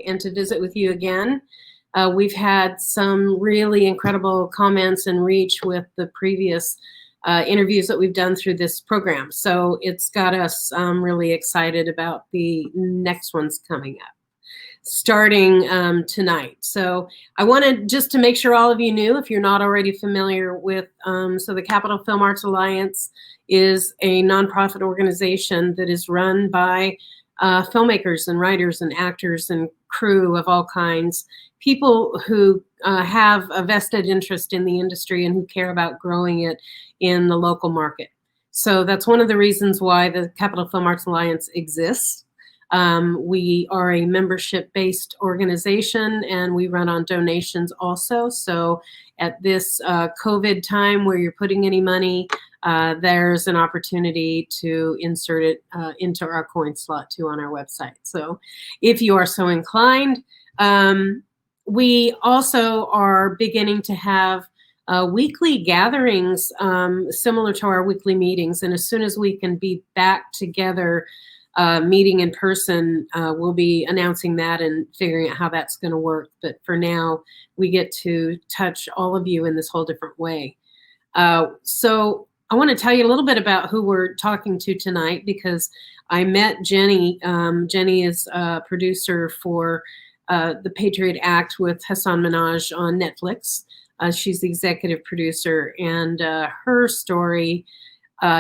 and to visit with you again. We've had some really incredible comments and reach with the previous interviews that we've done through this program. So it's got us really excited about the next ones coming up, starting tonight. So I wanted just to make sure all of you knew, if you're not already familiar with, so the Capital Film Arts Alliance is a nonprofit organization that is run by filmmakers and writers and actors and crew of all kinds, people who have a vested interest in the industry and who care about growing it in the local market. So that's one of the reasons why the Capital Film Arts Alliance exists. We are a membership-based organization, and we run on donations also. So at this COVID time where you're putting any money, there's an opportunity to insert it into our coin slot too on our website. So if you are so inclined, we also are beginning to have weekly gatherings similar to our weekly meetings. And as soon as we can be back together meeting in person, we'll be announcing that and figuring out how that's going to work. But for now, we get to touch all of you in this whole different way. So I want to tell you a little bit about who we're talking to tonight, because I met Jenny. Jenny is a producer for the Patriot Act with Hassan Minhaj on Netflix. She's the executive producer, and her story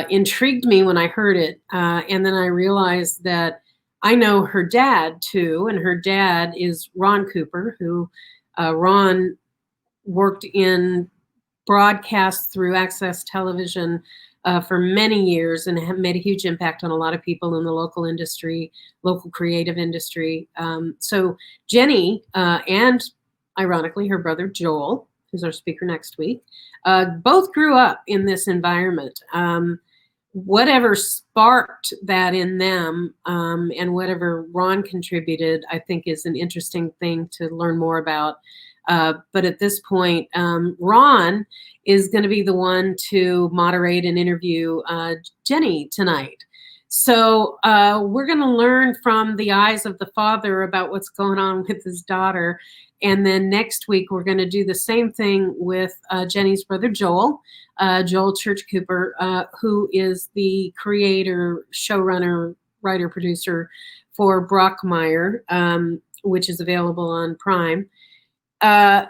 intrigued me when I heard it. And then I realized that I know her dad too, and her dad is Ron Cooper, who Ron worked in broadcast through Access Television for many years and have made a huge impact on a lot of people in the local industry, local creative industry. So Jenny and ironically her brother Joel, who's our speaker next week, both grew up in this environment. Whatever sparked that in them and whatever Ron contributed, I think is an interesting thing to learn more about. But at this point, Ron is going to be the one to moderate and interview Jenny tonight. So we're going to learn from the eyes of the father about what's going on with his daughter. And then next week, we're going to do the same thing with Jenny's brother, Joel, Joel Church Cooper, who is the creator, showrunner, writer, producer for Brockmire, which is available on Prime.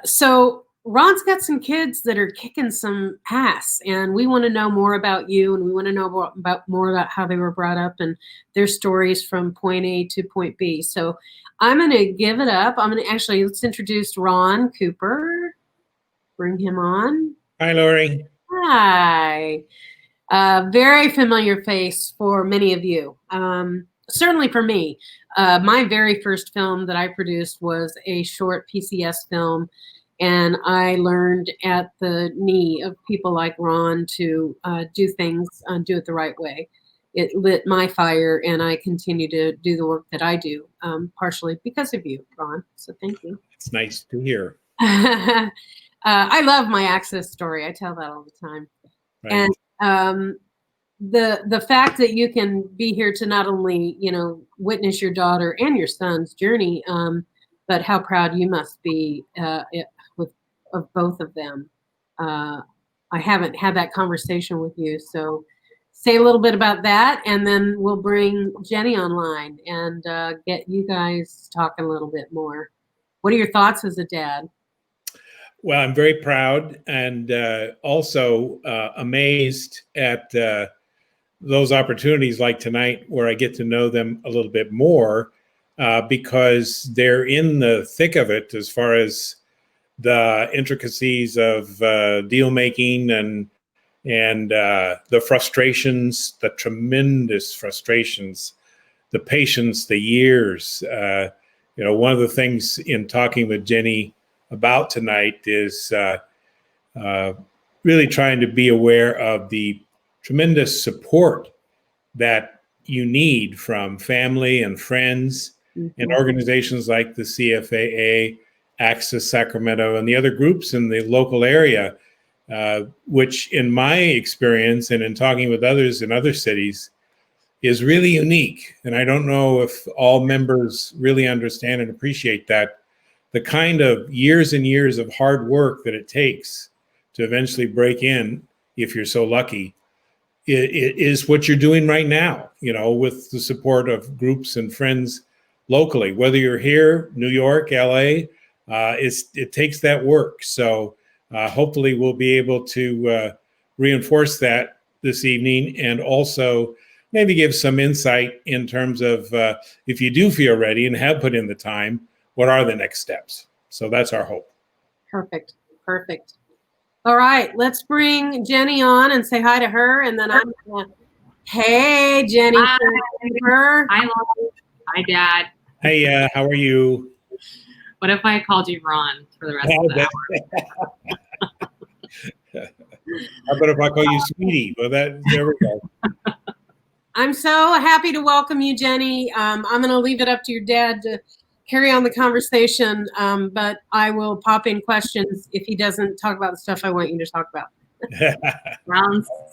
So Ron's got some kids that are kicking some ass, and we want to know more about you, and we want to know more about how they were brought up and their stories from point A to point B. So I'm going to give it up. Let's introduce Ron Cooper. Bring him on. Hi, Lori. Hi. Very familiar face for many of you. Certainly for me. My very first film that I produced was a short PCS film, and I learned at the knee of people like Ron to do things, do it the right way. It lit my fire, and I continue to do the work that I do, partially because of you, Ron. So thank you. It's nice to hear. I love my Access story. I tell that all the time. Right. And the fact that you can be here to not only, witness your daughter and your son's journey, but how proud you must be of both of them. I haven't had that conversation with you, so say a little bit about that, and then we'll bring Jenny online and get you guys talking a little bit more. What are your thoughts as a dad? Well, I'm very proud and also amazed at those opportunities like tonight where I get to know them a little bit more because they're in the thick of it as far as the intricacies of deal making and the frustrations, the tremendous frustrations, the patience, the years. One of the things in talking with Jenny about tonight is really trying to be aware of the tremendous support that you need from family and friends and organizations like the CFAA, Access Sacramento, and the other groups in the local area, which in my experience and in talking with others in other cities, is really unique. And I don't know if all members really understand and appreciate that. The kind of years and years of hard work that it takes to eventually break in, if you're so lucky, it is what you're doing right now, with the support of groups and friends locally. Whether you're here, New York, LA, it takes that work. So hopefully we'll be able to reinforce that this evening, and also maybe give some insight in terms of if you do feel ready and have put in the time, what are the next steps? So that's our hope. Perfect. All right, let's bring Jenny on and say hi to her, and then I'm gonna, hey, Jenny. Hi. Hi, Laurie. Hi, Dad. Hey, how are you? What if I called you Ron for the rest of the hour? How about if I call you Sweetie? Well, there we go. I'm so happy to welcome you, Jenny. I'm going to leave it up to your dad to carry on the conversation, but I will pop in questions if he doesn't talk about the stuff I want you to talk about.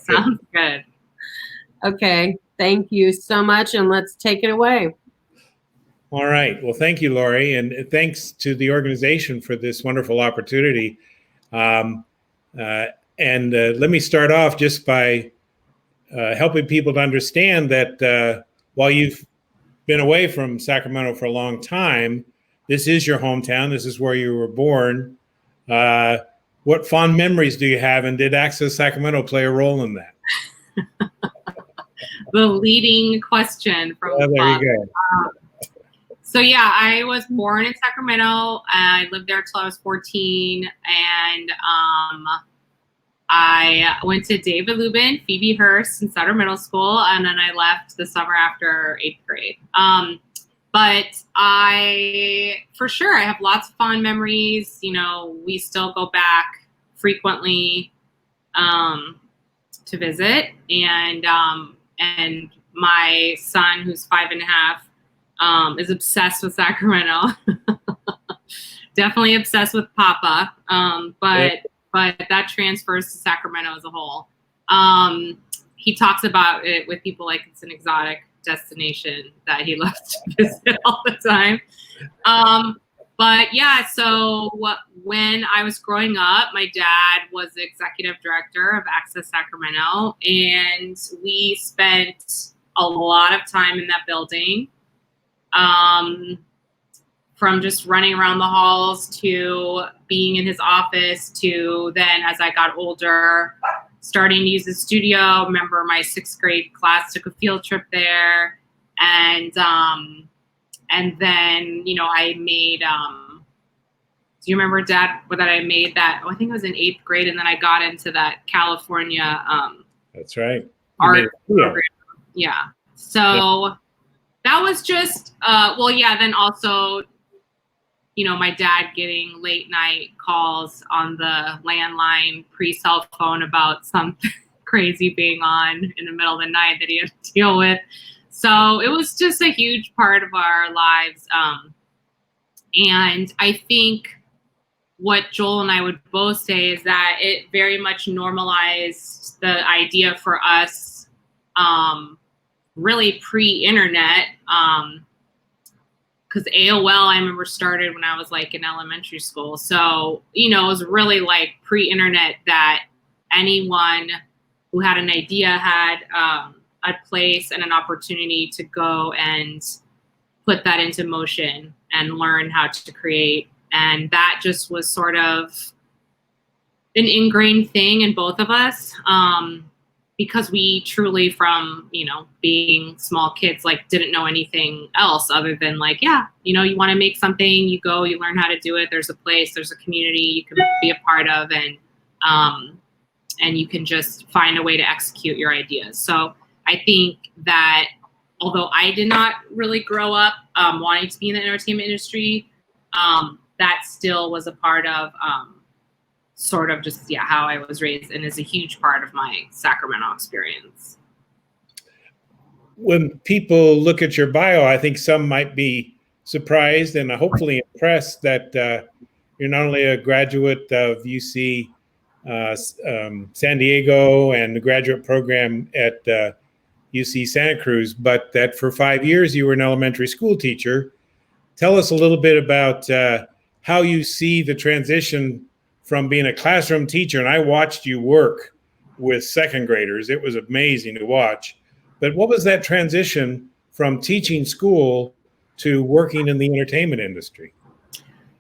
Sounds good. Okay, thank you so much, and let's take it away. All right. Well, thank you, Laurie, and thanks to the organization for this wonderful opportunity. And let me start off just by helping people to understand that while you've been away from Sacramento for a long time, this is your hometown. This is where you were born. What fond memories do you have, and did Access Sacramento play a role in that? The leading question from the there you go. So yeah, I was born in Sacramento. I lived there till I was 14, and I went to David Lubin, Phoebe Hearst, and Sutter Middle School, and then I left the summer after 8th grade. But for sure, I have lots of fond memories. We still go back frequently to visit, and my son, who's 5.5, is obsessed with Sacramento. Definitely obsessed with Papa, but that transfers to Sacramento as a whole. He talks about it with people like it's an exotic destination that he loves to visit all the time. But yeah, so when I was growing up, my dad was the executive director of Access Sacramento, and we spent a lot of time in that building. From just running around the halls to being in his office to then, as I got older, starting to use the studio. I remember my 6th grade class took a field trip there, and then I made. Do you remember, Dad, that I made that? I think it was in 8th grade, and then I got into that California. That's right. Art program. Yeah. So that was just then also, my dad getting late night calls on the landline pre-cell phone about something crazy being on in the middle of the night that he had to deal with. So it was just a huge part of our lives. And I think what Joel and I would both say is that it very much normalized the idea for us, really pre-internet, because AOL, I remember, started when I was like in elementary school. So, it was really like pre-internet that anyone who had an idea had a place and an opportunity to go and put that into motion and learn how to create. And that just was sort of an ingrained thing in both of us. Because we truly, from, being small kids, didn't know anything else other than you want to make something, you go, you learn how to do it. There's a place, there's a community you can be a part of, and you can just find a way to execute your ideas. So I think that although I did not really grow up wanting to be in the entertainment industry, that still was a part of sort of just how I was raised, and is a huge part of my Sacramento experience. When people look at your bio, I think some might be surprised and hopefully impressed that you're not only a graduate of UC San Diego and the graduate program at UC Santa Cruz, but that for 5 years you were an elementary school teacher. Tell us a little bit about how you see the transition from being a classroom teacher, and I watched you work with second graders. It was amazing to watch. But what was that transition from teaching school to working in the entertainment industry?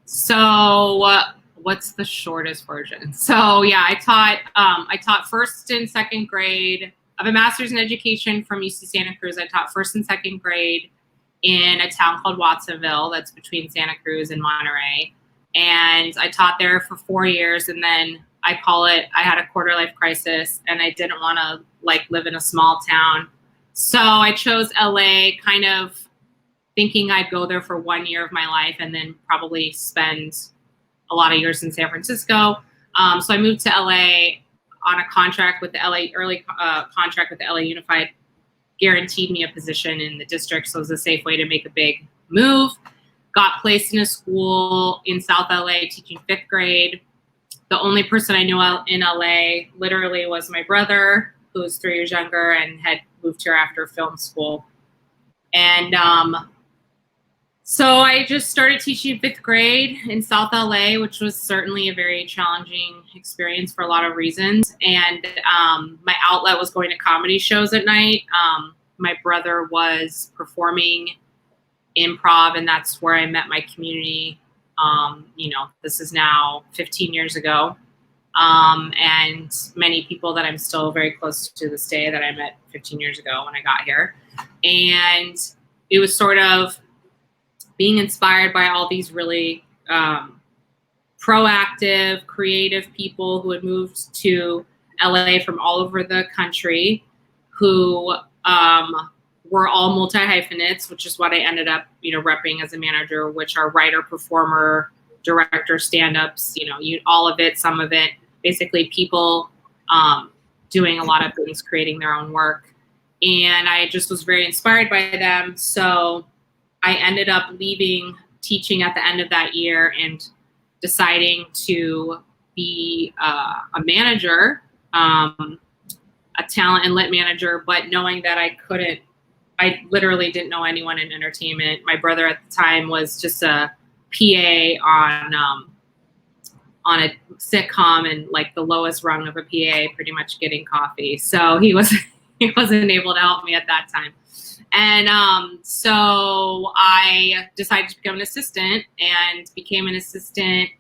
So what's the shortest version? So yeah, I taught first and second grade. I have a master's in education from UC Santa Cruz. I taught first and second grade in a town called Watsonville that's between Santa Cruz and Monterey. And I taught there for 4 years, and then I had a quarter life crisis, and I didn't want to live in a small town. So I chose LA, kind of thinking I'd go there for 1 year of my life and then probably spend a lot of years in San Francisco. So I moved to LA on a contract with the contract with the LA Unified, guaranteed me a position in the district. So it was a safe way to make a big move. Got placed in a school in South LA teaching 5th grade. The only person I knew in LA literally was my brother, who was 3 years younger and had moved here after film school. And so I just started teaching 5th grade in South LA, which was certainly a very challenging experience for a lot of reasons. And my outlet was going to comedy shows at night. My brother was performing improv, and that's where I met my community. This is now 15 years ago. And many people that I'm still very close to this day that I met 15 years ago when I got here. And it was sort of being inspired by all these really proactive, creative people who had moved to LA from all over the country, who were all multi-hyphenates, which is what I ended up, repping as a manager, which are writer, performer, director, stand-ups, all of it, some of it, basically people doing a lot of things, creating their own work. And I just was very inspired by them. So I ended up leaving teaching at the end of that year and deciding to be a manager, a talent and lit manager, but knowing that I literally didn't know anyone in entertainment. My brother at the time was just a PA on a sitcom and the lowest rung of a PA, pretty much getting coffee. So he wasn't able to help me at that time. And so I decided to become an assistant and became an assistant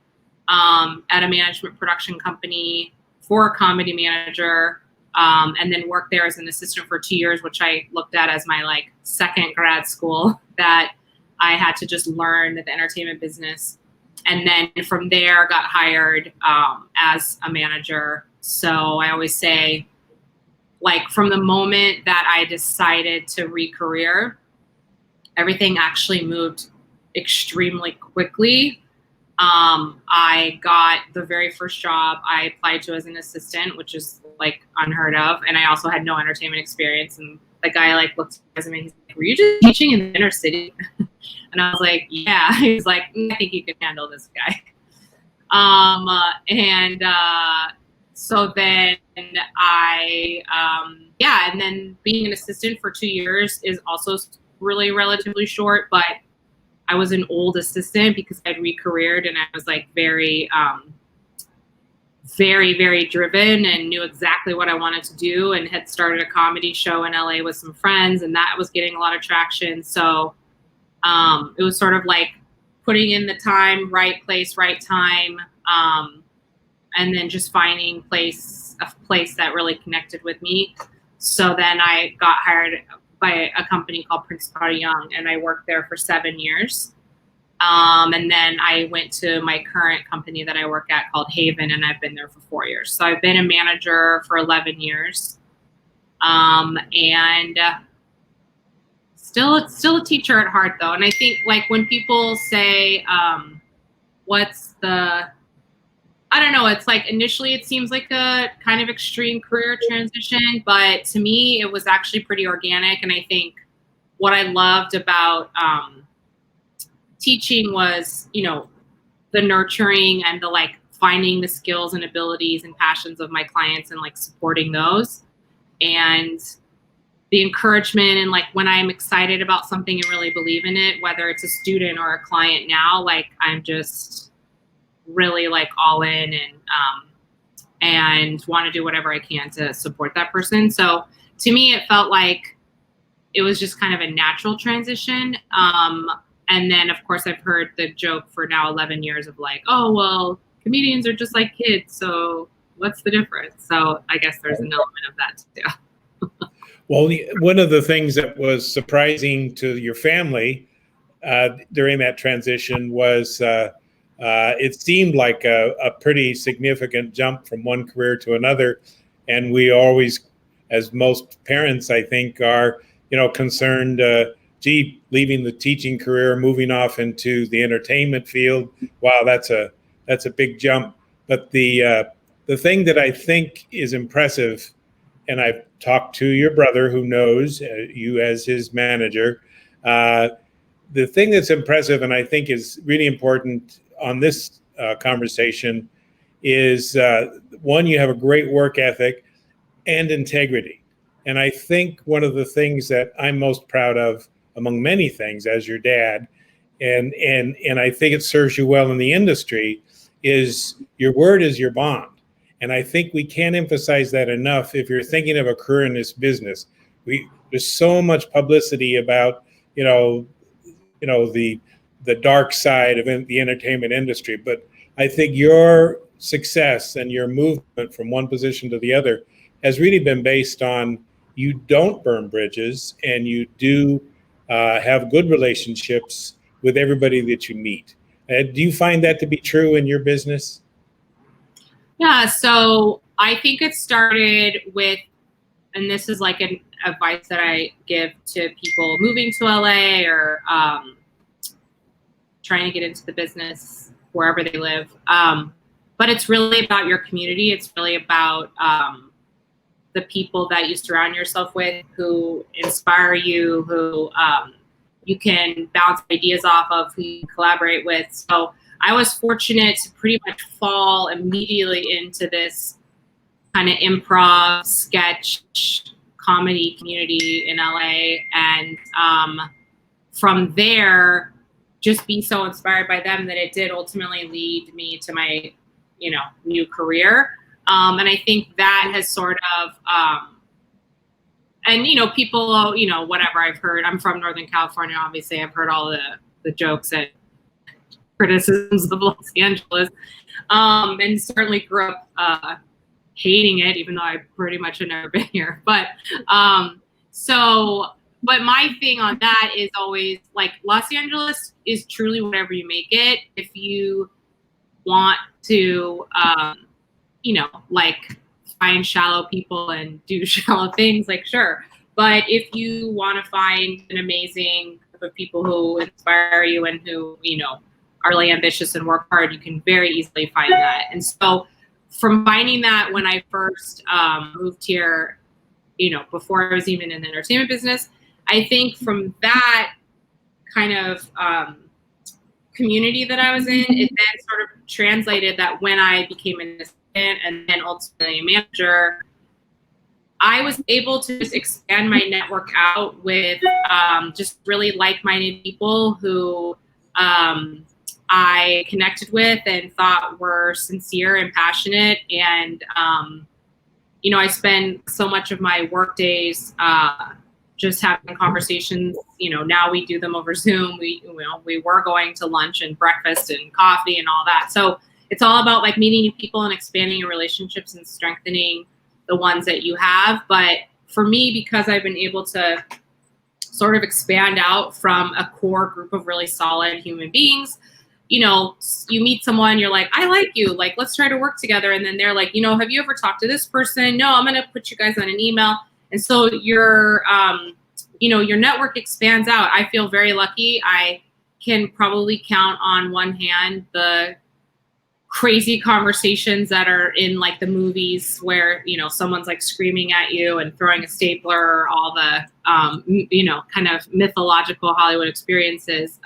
at a management production company for a comedy manager, and then worked there as an assistant for 2 years, which I looked at as my second grad school that I had to just learn the entertainment business. And then from there got hired as a manager. So I always say, from the moment that I decided to re-career, everything actually moved extremely quickly. I got the very first job I applied to as an assistant, which is unheard of. And I also had no entertainment experience. And the guy looked at my resume, he's like, "Were you just teaching in the inner city?" And I was like, "Yeah." He was like, "I think you can handle this guy." So then and then being an assistant for 2 years is also really relatively short, but I was an old assistant because I'd re-careered and I was very, very, very driven and knew exactly what I wanted to do, and had started a comedy show in LA with some friends, and that was getting a lot of traction. So it was sort of putting in the time, right place, right time, and then just finding a place that really connected with me. So then I got hired by a company called Prince Carter Young, and I worked there for 7 years. And then I went to my current company that I work at called Haven, and I've been there for 4 years. So I've been a manager for 11 years, and still a teacher at heart, though. And I think when people say, what's the, I don't know, it's initially it seems like a kind of extreme career transition, but to me it was actually pretty organic. And I think what I loved about teaching was, the nurturing and the finding the skills and abilities and passions of my clients and supporting those. And the encouragement, and like when I'm excited about something and really believe in it, whether it's a student or a client now, like I'm just really like all in and want to do whatever I can to support that person. So to me, it felt like it was just kind of a natural transition. And then of course I've heard the joke for now 11 years of like, oh, well, comedians are just like kids. So what's the difference? So I guess there's an element of that too. Well, one of the things that was surprising to your family during that transition was it seemed like a pretty significant jump from one career to another. And we always, as most parents, I think, are, concerned, gee, leaving the teaching career, moving off into the entertainment field. Wow, that's a big jump. But the thing that I think is impressive, and I've talked to your brother who knows you as his manager, the thing that's impressive and I think is really important on this conversation is one, you have a great work ethic and integrity. And I think one of the things that I'm most proud of, among many things, as your dad, and I think it serves you well in the industry, is your word is your bond. And I think we can't emphasize that enough. If you're thinking of a career in this business, there's so much publicity about the dark side of the entertainment industry. But I think your success and your movement from one position to the other has really been based on you don't burn bridges and you do have good relationships with everybody that you meet. Do you find that to be true in your business? Yeah, so I think it started with, and this is like an advice that I give to people moving to LA or trying to get into the business wherever they live. But it's really about your community. It's really about the people that you surround yourself with, who inspire you, who you can bounce ideas off of, who you collaborate with. So I was fortunate to pretty much fall immediately into this kind of improv, sketch, comedy community in LA. And from there, just be so inspired by them that it did ultimately lead me to my, new career. And I think that has sort of, and, people, whatever I've heard, I'm from Northern California, obviously I've heard all the jokes and criticisms of Los Angeles, and certainly grew up hating it, even though I pretty much have never been here. But but my thing on that is always like Los Angeles is truly whatever you make it. If you want to, like find shallow people and do shallow things, like sure. But if you want to find an amazing group of people who inspire you and who, are really ambitious and work hard, you can very easily find that. And so from finding that when I first moved here, before I was even in the entertainment business, I think from that kind of community that I was in, it then sort of translated that when I became an assistant and then ultimately a manager, I was able to just expand my network out with just really like-minded people who I connected with and thought were sincere and passionate. And, I spend so much of my work days just having conversations. Now we do them over Zoom. We were going to lunch and breakfast and coffee and all that. So it's all about like meeting new people and expanding your relationships and strengthening the ones that you have. But for me, because I've been able to sort of expand out from a core group of really solid human beings, you meet someone, you're like, I like you, like, let's try to work together. And then they're like, have you ever talked to this person? No, I'm going to put you guys on an email. And so your network expands out. I feel very lucky. I can probably count on one hand the crazy conversations that are in like the movies where, someone's like screaming at you and throwing a stapler, or all the, kind of mythological Hollywood experiences.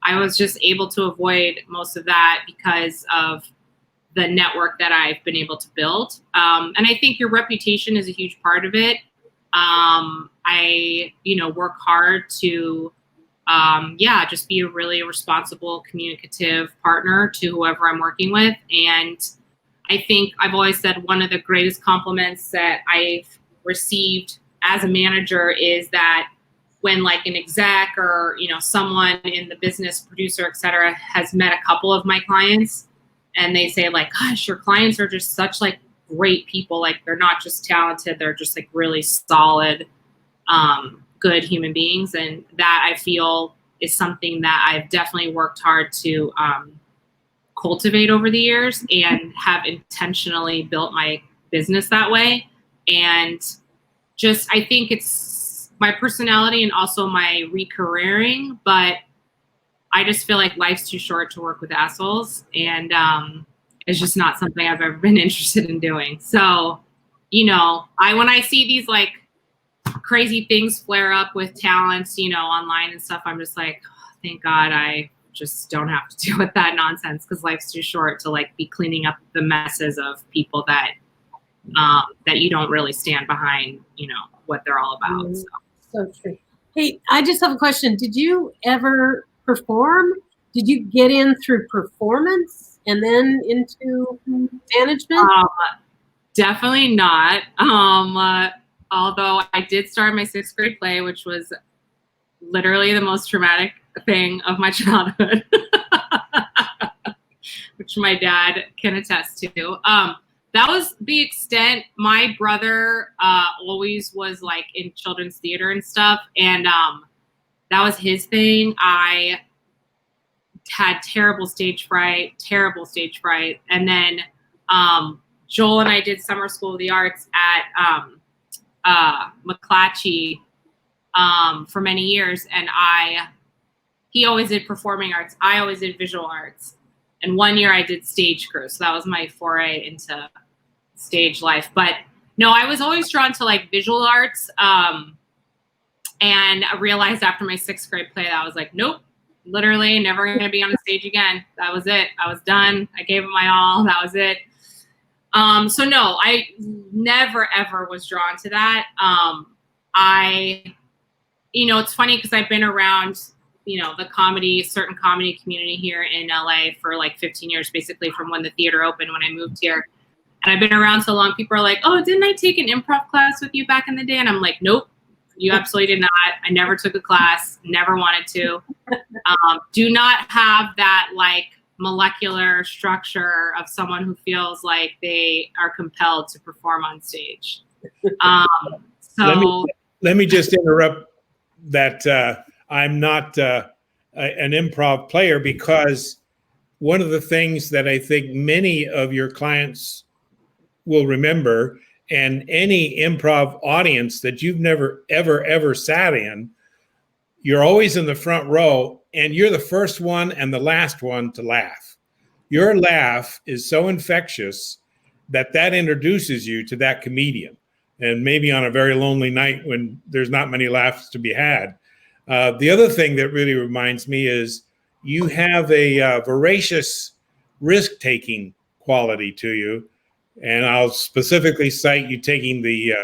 I was just able to avoid most of that because of the network that I've been able to build. And I think your reputation is a huge part of it. I, work hard to, just be a really responsible, communicative partner to whoever I'm working with. And I think I've always said one of the greatest compliments that I've received as a manager is that when like an exec or, someone in the business, producer, et cetera, has met a couple of my clients and they say like, gosh, your clients are just such like great people. Like they're not just talented, they're just like really solid, good human beings. And that I feel is something that I've definitely worked hard to cultivate over the years and have intentionally built my business that way. And just, I think it's my personality and also my recareering, but I just feel like life's too short to work with assholes. And it's just not something I've ever been interested in doing. So, when I see these like crazy things flare up with talents, online and stuff, I'm just like, oh, thank God I just don't have to deal with that nonsense, because life's too short to like be cleaning up the messes of people that you don't really stand behind, what they're all about. So true. Hey, I just have a question. Did you ever perform? Did you get in through performance and then into management? Definitely not. Although I did start my 6th grade play, which was literally the most traumatic thing of my childhood, which my dad can attest to. That was the extent. My brother always was like in children's theater and stuff, and that was his thing. I had terrible stage fright, and then Joel and I did summer school of the arts at McClatchy for many years, and he always did performing arts. I always did visual arts. And one year I did stage crew. So that was my foray into stage life. But no, I was always drawn to like visual arts. And I realized after my 6th grade play that I was like, nope, literally never going to be on a stage again. That was it. I was done. I gave it my all. That was it. So no, I never, ever was drawn to that. It's funny because I've been around, the certain comedy community here in LA for like 15 years, basically from when the theater opened when I moved here. And I've been around so long, people are like, oh, didn't I take an improv class with you back in the day? And I'm like, nope, you absolutely did not. I never took a class, never wanted to. Do not have that like molecular structure of someone who feels like they are compelled to perform on stage. Let me just interrupt that. I'm not an improv player, because one of the things that I think many of your clients will remember, and any improv audience that you've never, ever sat in, you're always in the front row and you're the first one and the last one to laugh. Your laugh is so infectious that introduces you to that comedian. And maybe on a very lonely night when there's not many laughs to be had. The other thing that really reminds me is you have a voracious risk-taking quality to you. And I'll specifically cite you taking the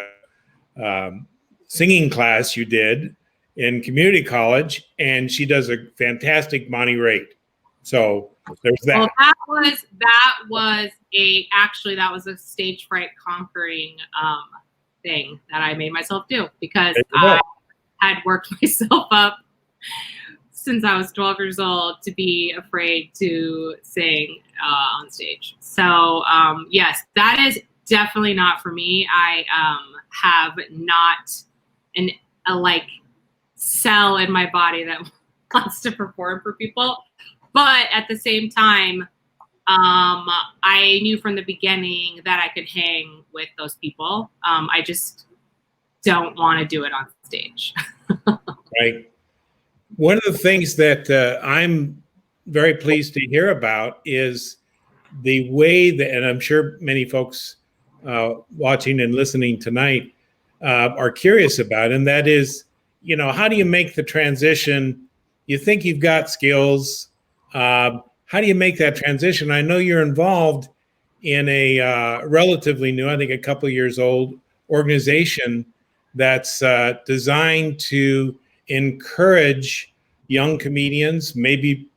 singing class you did in community college, and she does a fantastic Monty Raitt. So there's that. Well, that was a stage fright conquering thing that I made myself do, because I had worked myself up since I was 12 years old to be afraid to sing on stage. So yes, that is definitely not for me. I have not a like cell in my body that wants to perform for people. But at the same time, I knew from the beginning that I could hang with those people. I just don't want to do it on stage. Right. One of the things that I'm very pleased to hear about is the way that, and I'm sure many folks watching and listening tonight are curious about, and that is, how do you make the transition? You think you've got skills. How do you make that transition? I know you're involved in a relatively new, I think a couple of years old organization that's designed to encourage young comedians, maybe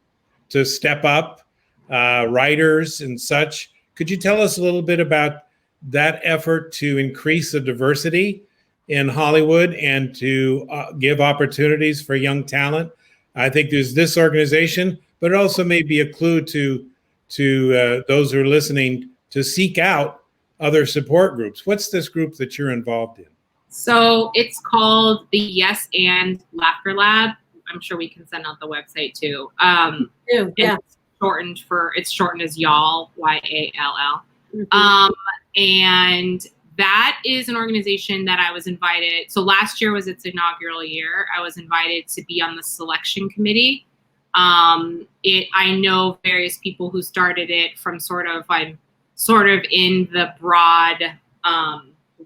to step up, writers and such. Could you tell us a little bit about that effort to increase the diversity in Hollywood and to give opportunities for young talent? I think there's this organization, but it also may be a clue to those who are listening to seek out other support groups. What's this group that you're involved in? So it's called the Yes and Laughter Lab. I'm sure we can send out the website too. Yeah. It's shortened as YALL, YALL. Mm-hmm. And that is an organization that I was invited. So last year was its inaugural year. I was invited to be on the selection committee. I know various people who started it from I'm sort of in the broad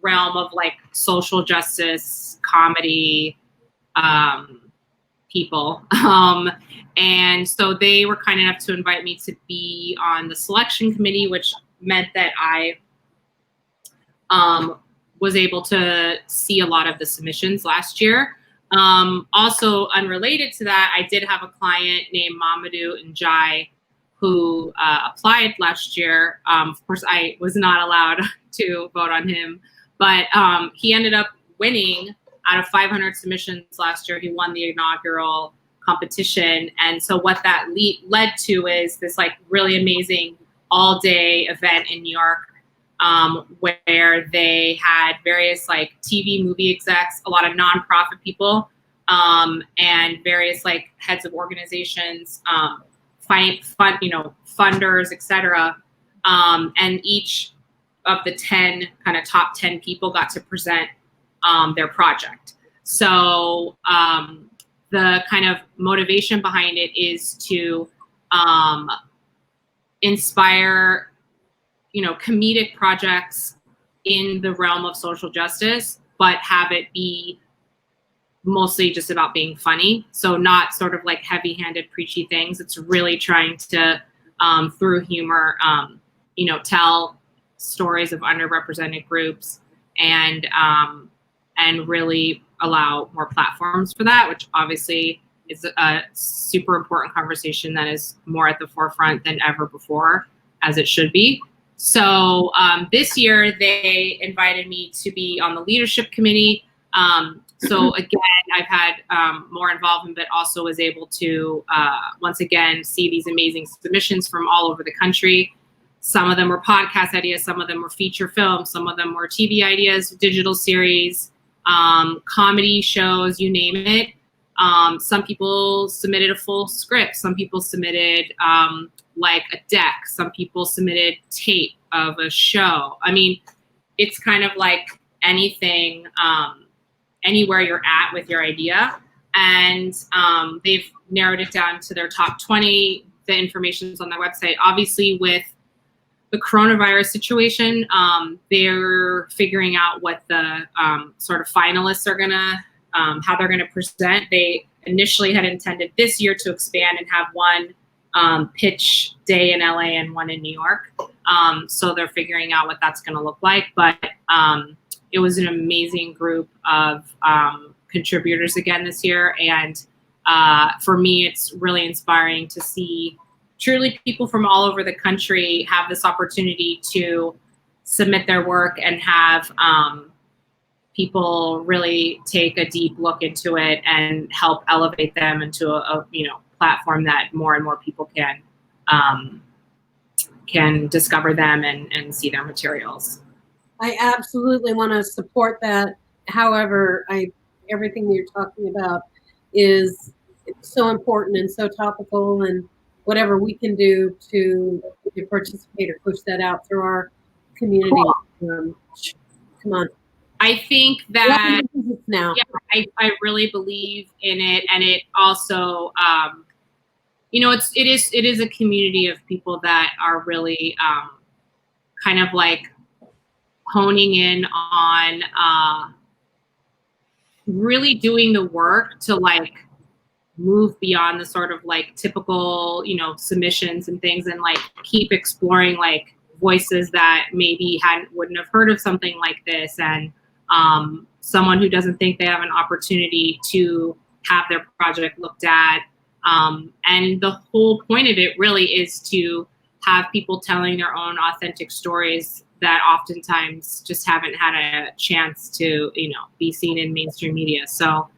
realm of like social justice, comedy, people. And so they were kind enough to invite me to be on the selection committee, which meant that I was able to see a lot of the submissions last year. Also unrelated to that, I did have a client named Mamadou Njai who applied last year. Of course, I was not allowed to vote on him, but he ended up winning. Out of 500 submissions last year, he won the inaugural competition. And so what that led to is this like really amazing all-day event in New York, where they had various like TV, movie execs, a lot of nonprofit people, and various like heads of organizations, funders, etc. And each of the 10 kind of top 10 people got to present their project. So the kind of motivation behind it is to inspire, comedic projects in the realm of social justice, but have it be mostly just about being funny. So not sort of like heavy-handed, preachy things. It's really trying to, through humor, tell stories of underrepresented groups and really allow more platforms for that, which obviously is a super important conversation that is more at the forefront than ever before, as it should be. So this year they invited me to be on the leadership committee. So again, I've had more involvement, but also was able to once again see these amazing submissions from all over the country. Some of them were podcast ideas, some of them were feature films, some of them were TV ideas, digital series, comedy shows, you name it. Some people submitted a full script. Some people submitted like a deck. Some people submitted tape of a show. I mean, it's kind of like anything, anywhere you're at with your idea. And they've narrowed it down to their top 20. The information's on their website. Obviously, with the coronavirus situation, they're figuring out what the sort of finalists are gonna, how they're gonna present. They initially had intended this year to expand and have one pitch day in LA and one in New York. So they're figuring out what that's gonna look like. But it was an amazing group of contributors again this year. And for me, it's really inspiring to see truly people from all over the country have this opportunity to submit their work and have people really take a deep look into it and help elevate them into a platform that more and more people can discover them and see their materials. I absolutely want to support that. However, everything you're talking about is so important and so topical, and whatever we can do to participate or push that out through our community. Cool. Come on. I think that now. Yeah, I really believe in it, and it also, it is a community of people that are really kind of like honing in on really doing the work to like move beyond the sort of like typical, submissions and things, and like keep exploring like voices that maybe wouldn't have heard of something like this, and someone who doesn't think they have an opportunity to have their project looked at. And the whole point of it really is to have people telling their own authentic stories that oftentimes just haven't had a chance to, be seen in mainstream media. So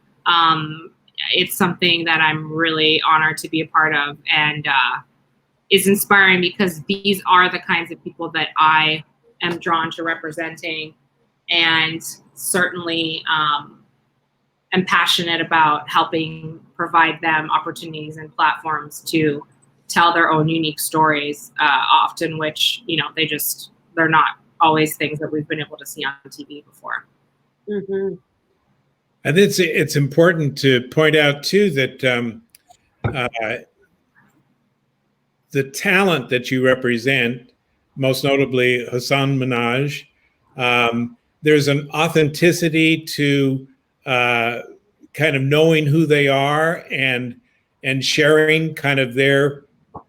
it's something that I'm really honored to be a part of, and is inspiring because these are the kinds of people that I am drawn to representing, and certainly am passionate about helping provide them opportunities and platforms to tell their own unique stories, often which, they're not always things that we've been able to see on TV before. Mm-hmm. And it's important to point out too that the talent that you represent, most notably Hassan Minhaj, there's an authenticity to kind of knowing who they are and sharing kind of their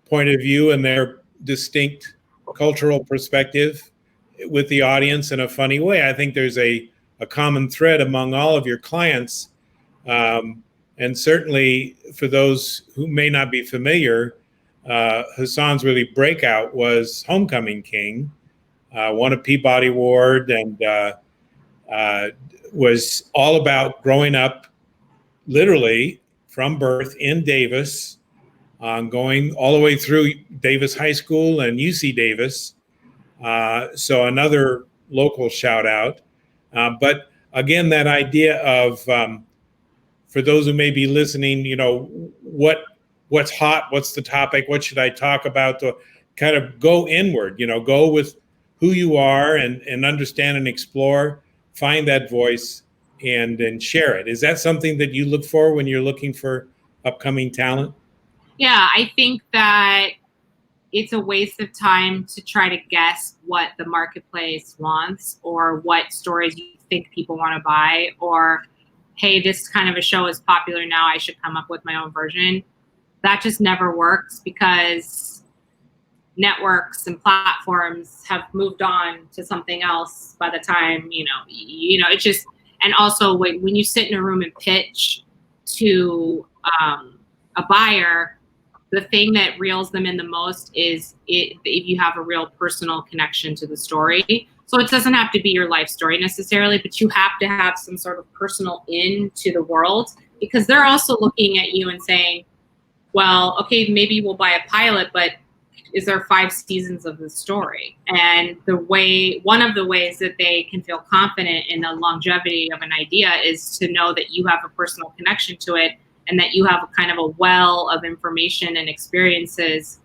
point of view and their distinct cultural perspective with the audience in a funny way. I think there's a common thread among all of your clients. And certainly for those who may not be familiar, Hassan's really breakout was Homecoming King, won a Peabody Award, and was all about growing up literally from birth in Davis, going all the way through Davis High School and UC Davis. So another local shout out. But again, that idea of, for those who may be listening, what's hot, what's the topic, what should I talk about, to kind of go inward, go with who you are and understand and explore, find that voice and share it. Is that something that you look for when you're looking for upcoming talent? Yeah, I think that it's a waste of time to try to guess what the marketplace wants or what stories you think people want to buy, or, hey, this kind of a show is popular now, I should come up with my own version. That just never works because networks and platforms have moved on to something else by the time, it's just, and also when you sit in a room and pitch to a buyer, the thing that reels them in the most is if you have a real personal connection to the story. So it doesn't have to be your life story necessarily, but you have to have some sort of personal into the world, because they're also looking at you and saying, well, okay, maybe we'll buy a pilot, but is there 5 seasons of the story? And one of the ways that they can feel confident in the longevity of an idea is to know that you have a personal connection to it, and that you have a kind of a well of information and experiences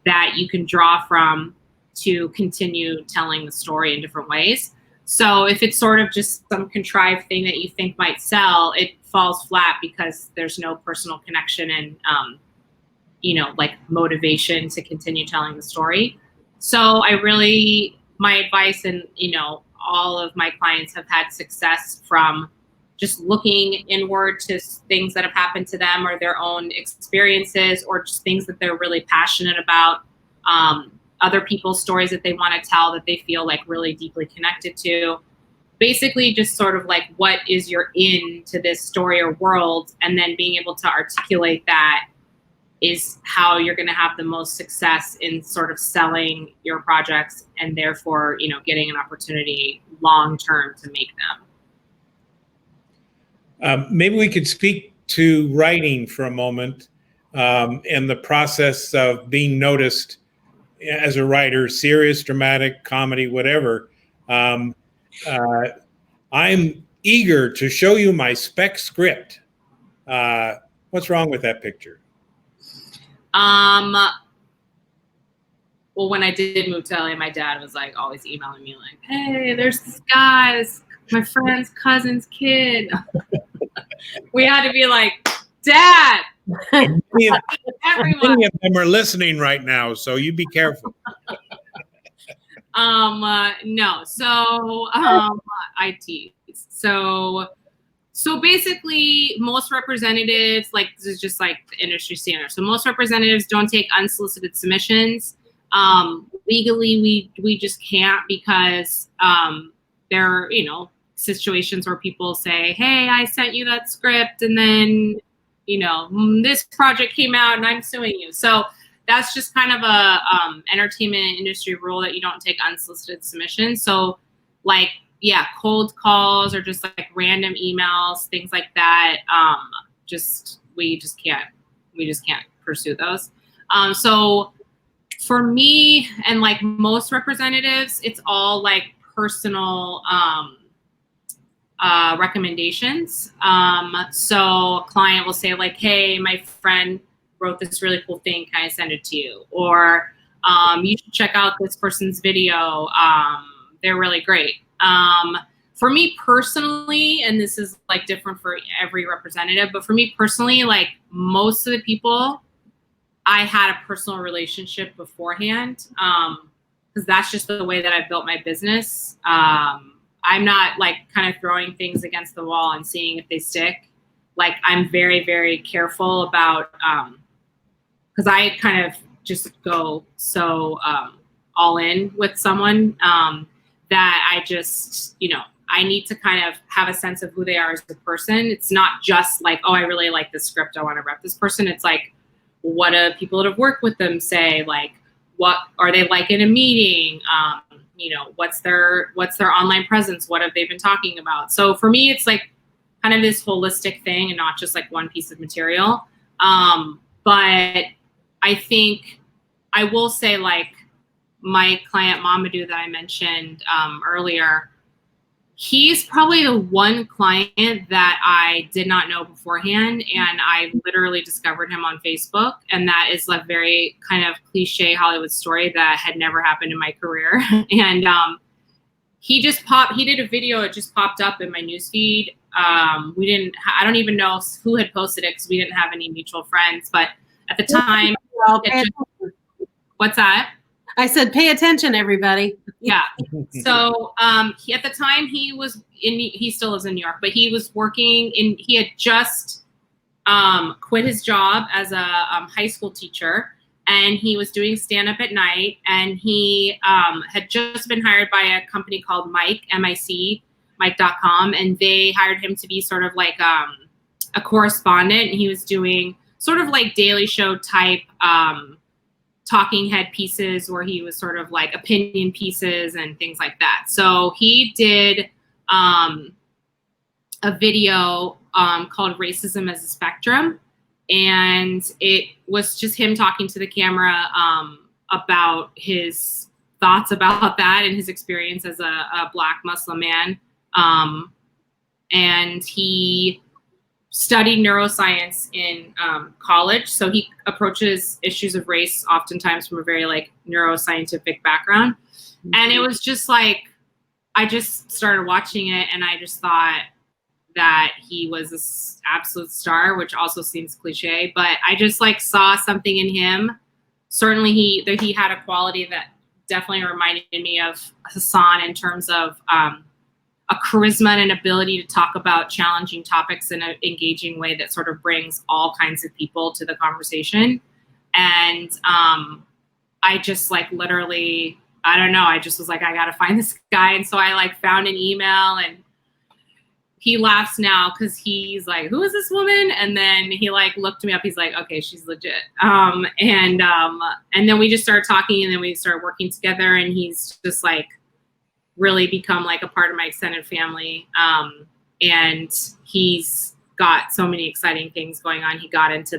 that you can draw from to continue telling the story in different ways. So if it's sort of just some contrived thing that you think might sell, it falls flat because there's no personal connection and, motivation to continue telling the story. So my advice, and, all of my clients have had success from just looking inward to things that have happened to them or their own experiences, or just things that they're really passionate about, other people's stories that they want to tell that they feel like really deeply connected to. Basically just sort of like, what is your in to this story or world? And then being able to articulate that is how you're going to have the most success in sort of selling your projects, and therefore, getting an opportunity long-term to make them. Maybe we could speak to writing for a moment, and the process of being noticed as a writer, serious, dramatic, comedy, whatever. I'm eager to show you my spec script. What's wrong with that picture? Well, when I did move to LA, my dad was like always emailing me like, hey, there's this guy, my friend's cousin's kid. We had to be like, Dad. Many of them are listening right now, so you be careful. No. So I tease. So basically, most representatives, like, this is just like the industry standard. So most representatives don't take unsolicited submissions. Legally, we just can't, because they're, situations where people say, hey, I sent you that script and then, this project came out and I'm suing you. So that's just kind of a entertainment industry rule that you don't take unsolicited submissions. So like, yeah, cold calls or just like random emails, things like that. We just can't pursue those. So for me and like most representatives, it's all like personal recommendations. So a client will say like, hey, my friend wrote this really cool thing. Can I send it to you? Or you should check out this person's video. They're really great. For me personally, and this is like different for every representative, but for me personally, like most of the people, I had a personal relationship beforehand, because that's just the way that I built my business. I'm not like kind of throwing things against the wall and seeing if they stick. Like I'm very, very careful about, because I kind of just go so all in with someone that I just, I need to kind of have a sense of who they are as a person. It's not just like, oh, I really like this script, I want to rep this person. It's like, what do people that have worked with them say? Like, what are they like in a meeting? What's their online presence? What have they been talking about? So for me, it's like kind of this holistic thing and not just like one piece of material. But I think I will say like my client Mamadou that I mentioned earlier, he's probably the one client that I did not know beforehand, and I literally discovered him on Facebook, and that is a very kind of cliche Hollywood story that had never happened in my career. And he did a video, it just popped up in my newsfeed. I don't even know who had posted it because we didn't have any mutual friends, but at the time, what's that? I said, pay attention, everybody. Yeah. So at the time he still lives in New York, but he was he had just quit his job as a high school teacher, and he was doing stand-up at night, and he had just been hired by a company called Mike, M-I-C, Mike.com, and they hired him to be sort of like a correspondent, and he was doing sort of like Daily Show type talking head pieces where he was sort of like opinion pieces and things like that. So he did a video called Racism as a Spectrum. And it was just him talking to the camera about his thoughts about that and his experience as a Black Muslim man. And he studied neuroscience in college, so he approaches issues of race oftentimes from a very like neuroscientific background. And it was just like, I just started watching it and I just thought that he was this absolute star, which also seems cliche, but I just like saw something in him. Certainly he had a quality that definitely reminded me of Hassan in terms of a charisma and an ability to talk about challenging topics in an engaging way that sort of brings all kinds of people to the conversation. And I just like literally, I don't know, I just was like, I gotta find this guy. And so I like found an email, and he laughs now because he's like, who is this woman? And then he like looked me up. He's like, okay, she's legit. And then we just started talking, and then we started working together, and he's just like really become like a part of my extended family. And he's got so many exciting things going on. He got into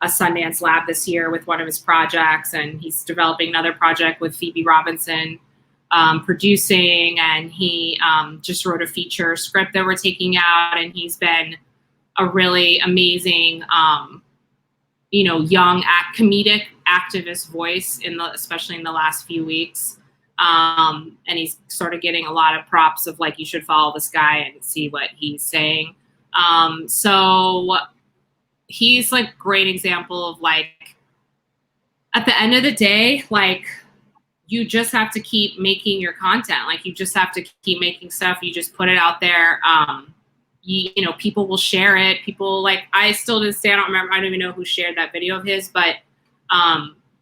a Sundance Lab this year with one of his projects, and he's developing another project with Phoebe Robinson producing, and he just wrote a feature script that we're taking out, and he's been a really amazing young comedic activist voice especially in the last few weeks. And he's sort of getting a lot of props of like, you should follow this guy and see what he's saying. So he's like great example of like, at the end of the day, like you just have to keep making your content. Like you just have to keep making stuff. You just put it out there. People will share it. People like, I still to this day, I don't even know who shared that video of his, but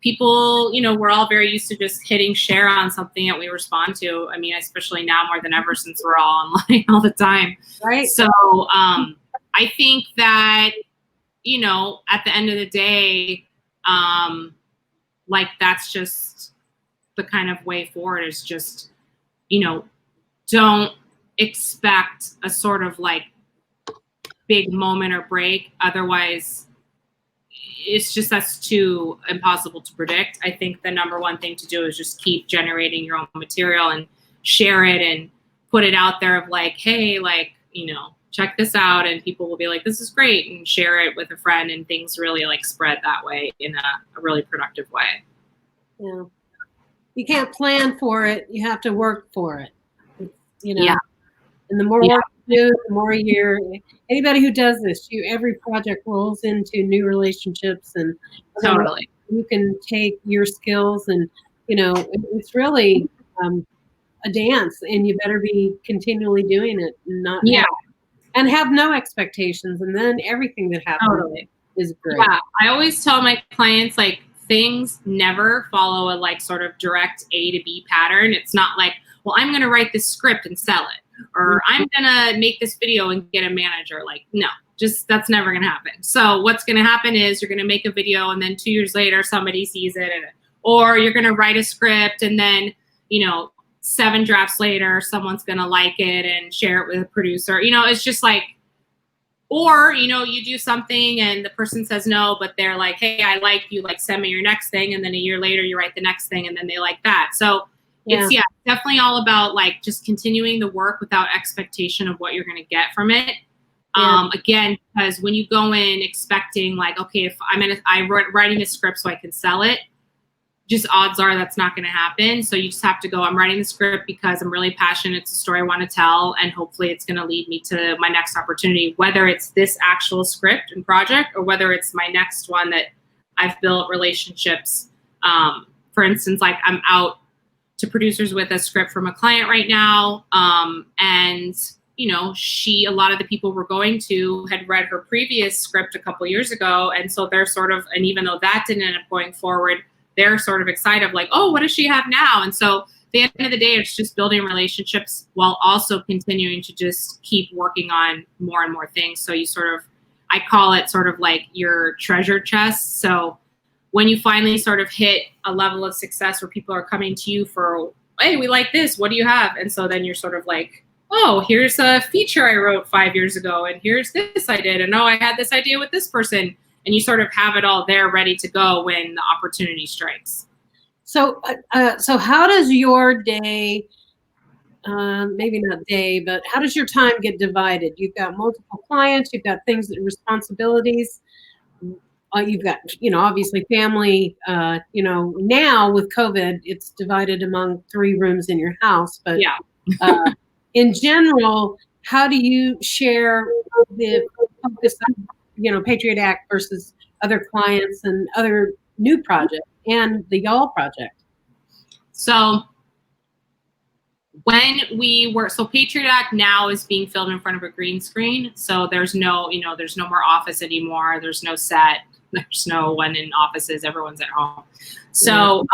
people, you know, we're all very used to just hitting share on something that we respond to. I mean, especially now more than ever since we're all online all the time. Right. So I think that, you know, at the end of the day, like that's just the kind of way forward is just, you know, don't expect a sort of like big moment or break. Otherwise, it's just that's too impossible to predict. I think the number one thing to do is just keep generating your own material and share it and put it out there of like, hey, like, you know, check this out, and people will be like, this is great, and share it with a friend, and things really like spread that way in a really productive way. Yeah. You can't plan for it. You have to work for it. You know, Yeah. And the more work you do, the more anybody who does this, every project rolls into new relationships, and Totally. you can take your skills and, you know, it's really a dance, and you better be continually doing it and not have no expectations, and then everything that happens is great. Yeah, I always tell my clients, like, things never follow a like sort of direct A to B pattern. It's not like, well, I'm going to write this script and sell it, or I'm going to make this video and get a manager. Like, no, just that's never going to happen. So what's going to happen is you're going to make a video, and then 2 years later somebody sees it, or you're going to write a script, and then, you know, 7 drafts later someone's going to like it and share it with a producer. You know, it's just like, or, you know, you do something and the person says no, but they're like, hey, I like you, like, send me your next thing. And then a year later you write the next thing, and then they like that. So it's definitely all about like just continuing the work without expectation of what you're going to get from it. Again, because when you go in expecting like, okay, if I'm writing a script so I can sell it, just odds are that's not going to happen. So you just have to go, I'm writing the script because I'm really passionate. It's a story I want to tell, and hopefully it's going to lead me to my next opportunity, whether it's this actual script and project, or whether it's my next one that I've built relationships. For instance, like, I'm out to producers with a script from a client right now. And, you know, a lot of the people we're going to had read her previous script a couple years ago. And so they're sort of, and even though that didn't end up going forward, they're sort of excited, like, oh, what does she have now? And so at the end of the day, it's just building relationships while also continuing to just keep working on more and more things. So you sort of, I call it sort of like your treasure chest. So when you finally sort of hit a level of success where people are coming to you for, hey, we like this, what do you have? And so then you're sort of like, oh, here's a feature I wrote 5 years ago, and here's this I did, and oh, I had this idea with this person. And you sort of have it all there ready to go when the opportunity strikes. So, so how does your day, maybe not day, but how does your time get divided? You've got multiple clients, you've got things, responsibilities. You've got, you know, obviously family, you know, now with COVID, it's divided among 3 rooms in your house. But in general, how do you share the focus on, you know, Patriot Act versus other clients and other new projects and the Y'all project? So so Patriot Act now is being filmed in front of a green screen. So there's no, you know, there's no more office anymore. There's no set. There's no one in offices. Everyone's at home. So,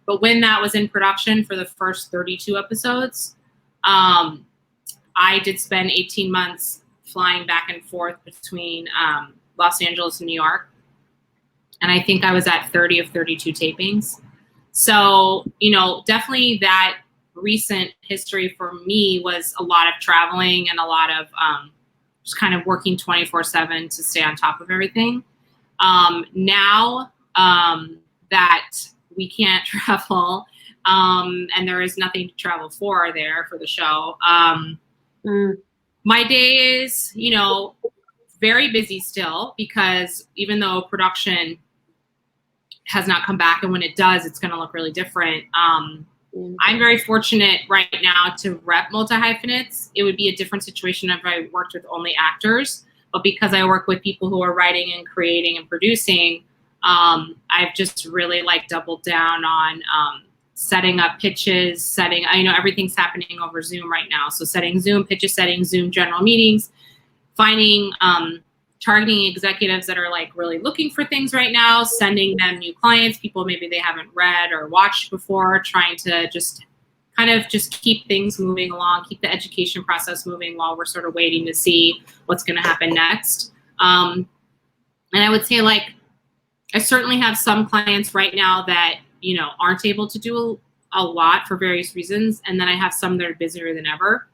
but when that was in production for the first 32 episodes, I did spend 18 months flying back and forth between Los Angeles and New York. And I think I was at 30 of 32 tapings. So, you know, definitely that recent history for me was a lot of traveling and a lot of just kind of working 24/7 to stay on top of everything. Now that we can't travel and there is nothing to travel for there for the show, my day is, you know, very busy still, because even though production has not come back, and when it does, it's going to look really different. I'm very fortunate right now to rep multi-hyphenates. It would be a different situation if I worked with only actors, but because I work with people who are writing and creating and producing, I've just really like doubled down on setting up pitches, you know, everything's happening over Zoom right now. So setting Zoom pitches, setting Zoom general meetings, finding targeting executives that are like really looking for things right now, sending them new clients, people maybe they haven't read or watched before, trying to just kind of just keep things moving along, keep the education process moving while we're sort of waiting to see what's going to happen next. And I would say, like, I certainly have some clients right now that, you know, aren't able to do a lot for various reasons. And then I have some that are busier than ever.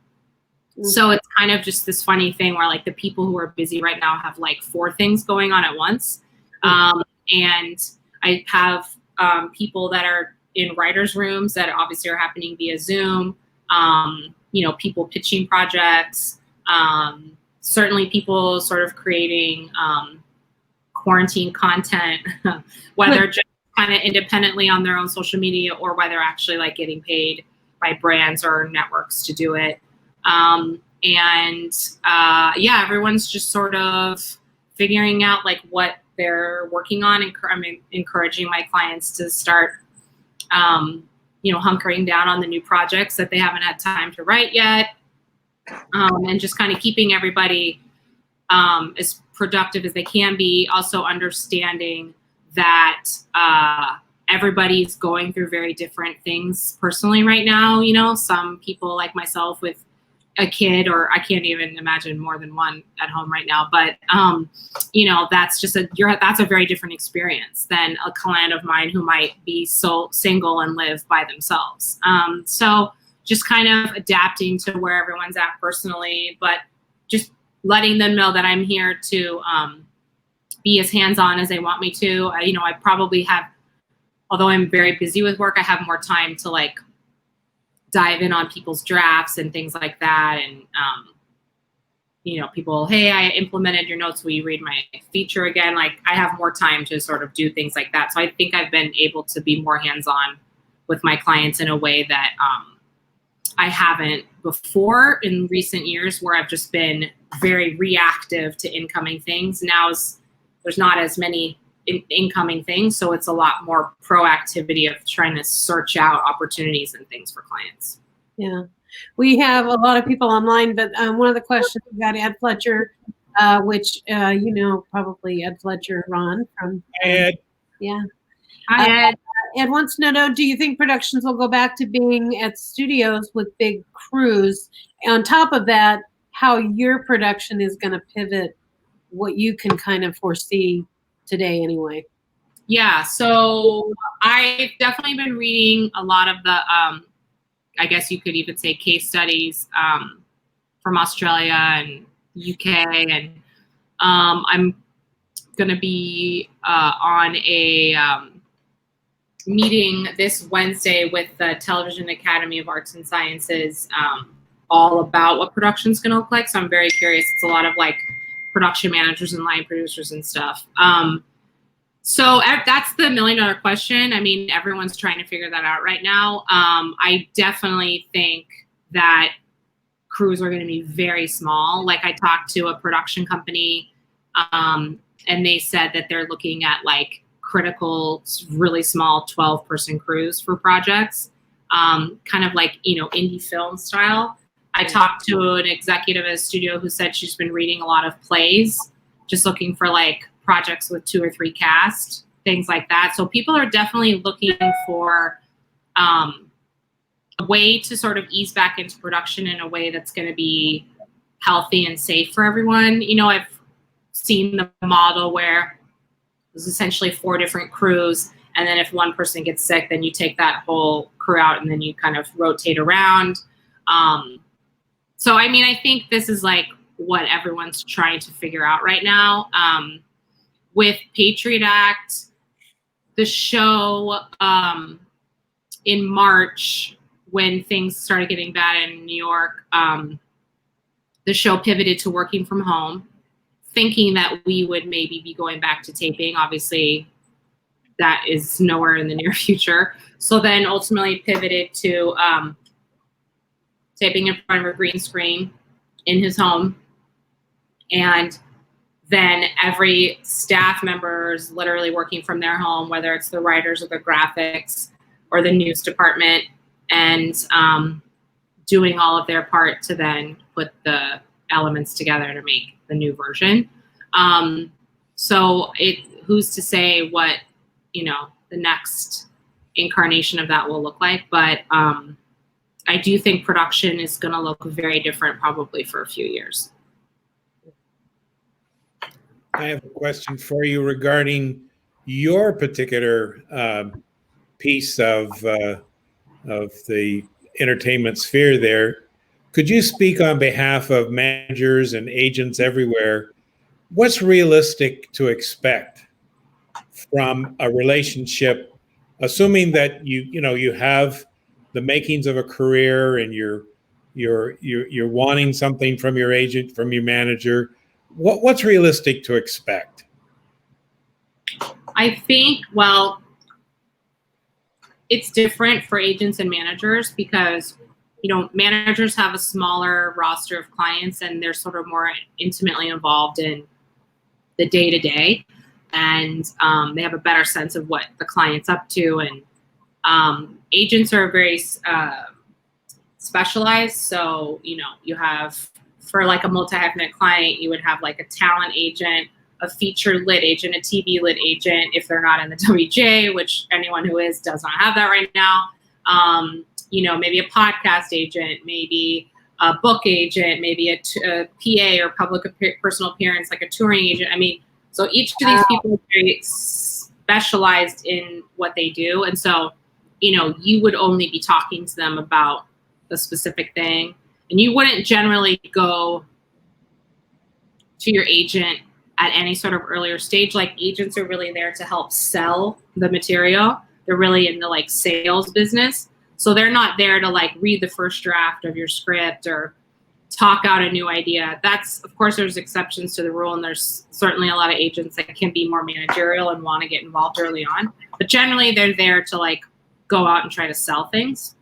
So it's kind of just this funny thing where, like, the people who are busy right now have like 4 things going on at once. And I have people that are in writers' rooms that obviously are happening via Zoom, you know, people pitching projects, certainly people sort of creating quarantine content, whether just kind of independently on their own social media or whether actually like getting paid by brands or networks to do it. Yeah, everyone's just sort of figuring out like what they're working on. And I'm encouraging my clients to start, you know, hunkering down on the new projects that they haven't had time to write yet. And just kind of keeping everybody as productive as they can be. Also understanding that everybody's going through very different things personally right now. You know, some people like myself with a kid, or I can't even imagine more than one at home right now. But, you know, that's just that's a very different experience than a client of mine who might be so single and live by themselves. So just kind of adapting to where everyone's at personally, but just letting them know that I'm here to be as hands-on as they want me to. You know, I probably have, although I'm very busy with work, I have more time to like dive in on people's drafts and things like that. And, you know, people, hey, I implemented your notes. Will you read my feature again? Like, I have more time to sort of do things like that. So I think I've been able to be more hands-on with my clients in a way that I haven't before in recent years, where I've just been very reactive to incoming things. Now there's not as many incoming things, so it's a lot more proactivity of trying to search out opportunities and things for clients. Yeah, we have a lot of people online, but one of the questions we got Ed Fletcher, which you know, probably Ed Fletcher, Ron from Ed. Yeah. Hi, Ed. Ed wants to know, do you think productions will go back to being at studios with big crews? On top of that, how your production is going to pivot, what you can kind of foresee today anyway. Yeah, so I've definitely been reading a lot of the, I guess you could even say case studies from Australia and UK. And I'm going to be on a meeting this Wednesday with the Television Academy of Arts and Sciences, all about what production's going to look like. So I'm very curious. It's a lot of like production managers and line producers and stuff. So that's the $1 million question. I mean, everyone's trying to figure that out right now. I definitely think that crews are going to be very small. Like, I talked to a production company, and they said that they're looking at like critical, really small 12-person crews for projects, kind of like, you know, indie film style. I talked to an executive at a studio who said she's been reading a lot of plays, just looking for like projects with 2 or 3 cast, things like that. So people are definitely looking for a way to sort of ease back into production in a way that's going to be healthy and safe for everyone. You know, I've seen the model where there's essentially 4 different crews, and then if one person gets sick, then you take that whole crew out and then you kind of rotate around. So, I mean, I think this is like what everyone's trying to figure out right now. With Patriot Act, the show in March, when things started getting bad in New York, the show pivoted to working from home, thinking that we would maybe be going back to taping. Obviously, that is nowhere in the near future. So then ultimately pivoted to taping in front of a green screen in his home. And then every staff member is literally working from their home, whether it's the writers or the graphics or the news department, and doing all of their part to then put the elements together to make the new version. So who's to say what, the next incarnation of that will look like. But I do think production is going to look very different probably for a few years. I have a question for you regarding your particular piece of the entertainment sphere there. Could you speak on behalf of managers and agents everywhere? What's realistic to expect from a relationship, assuming that you have the makings of a career and you're wanting something from your agent, from your manager? What's realistic to expect? I think, well, it's different for agents and managers because, managers have a smaller roster of clients and they're sort of more intimately involved in the day-to-day, and they have a better sense of what the client's up to. And agents are very specialized. So, you have, for like a multi-hyphenate client, you would have like a talent agent, a feature lit agent, a TV lit agent, if they're not in the WJ, which anyone who does not have that right now. Maybe a podcast agent, maybe a book agent, maybe a PA or public personal appearance, like a touring agent. I mean, so each of these people are very specialized in what they do. And so, you would only be talking to them about a specific thing. And you wouldn't generally go to your agent at any sort of earlier stage. Like, agents are really there to help sell the material. They're really in the like sales business. So they're not there to like read the first draft of your script or talk out a new idea. That's, of course, there's exceptions to the rule, and there's certainly a lot of agents that can be more managerial and want to get involved early on. But generally, they're there to like go out and try to sell things.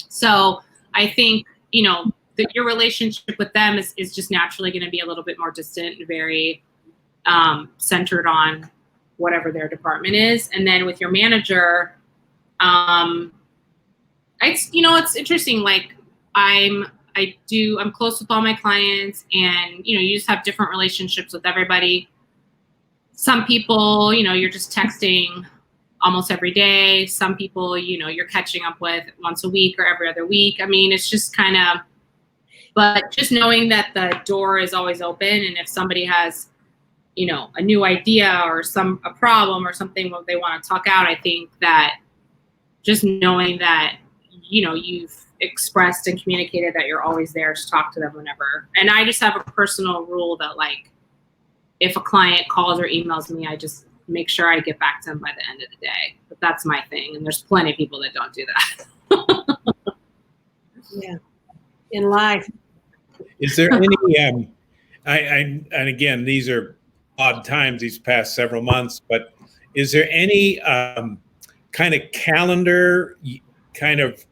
So I think, that your relationship with them is just naturally going to be a little bit more distant and very centered on whatever their department is. And then with your manager, it's interesting. Like I'm close with all my clients, and, you just have different relationships with everybody. Some people, you're just texting almost every day. Some people, you're catching up with once a week or every other week. I mean, it's just kind of, but just knowing that the door is always open. And if somebody has, a new idea or a problem or something they want to talk out, I think that just knowing that, you've expressed and communicated that you're always there to talk to them whenever. And I just have a personal rule that, like, if a client calls or emails me, I just make sure I get back to them by the end of the day. But that's my thing. And there's plenty of people that don't do that. Yeah. In life. Is there any, and again, these are odd times these past several months, but is there any kind of calendar kind of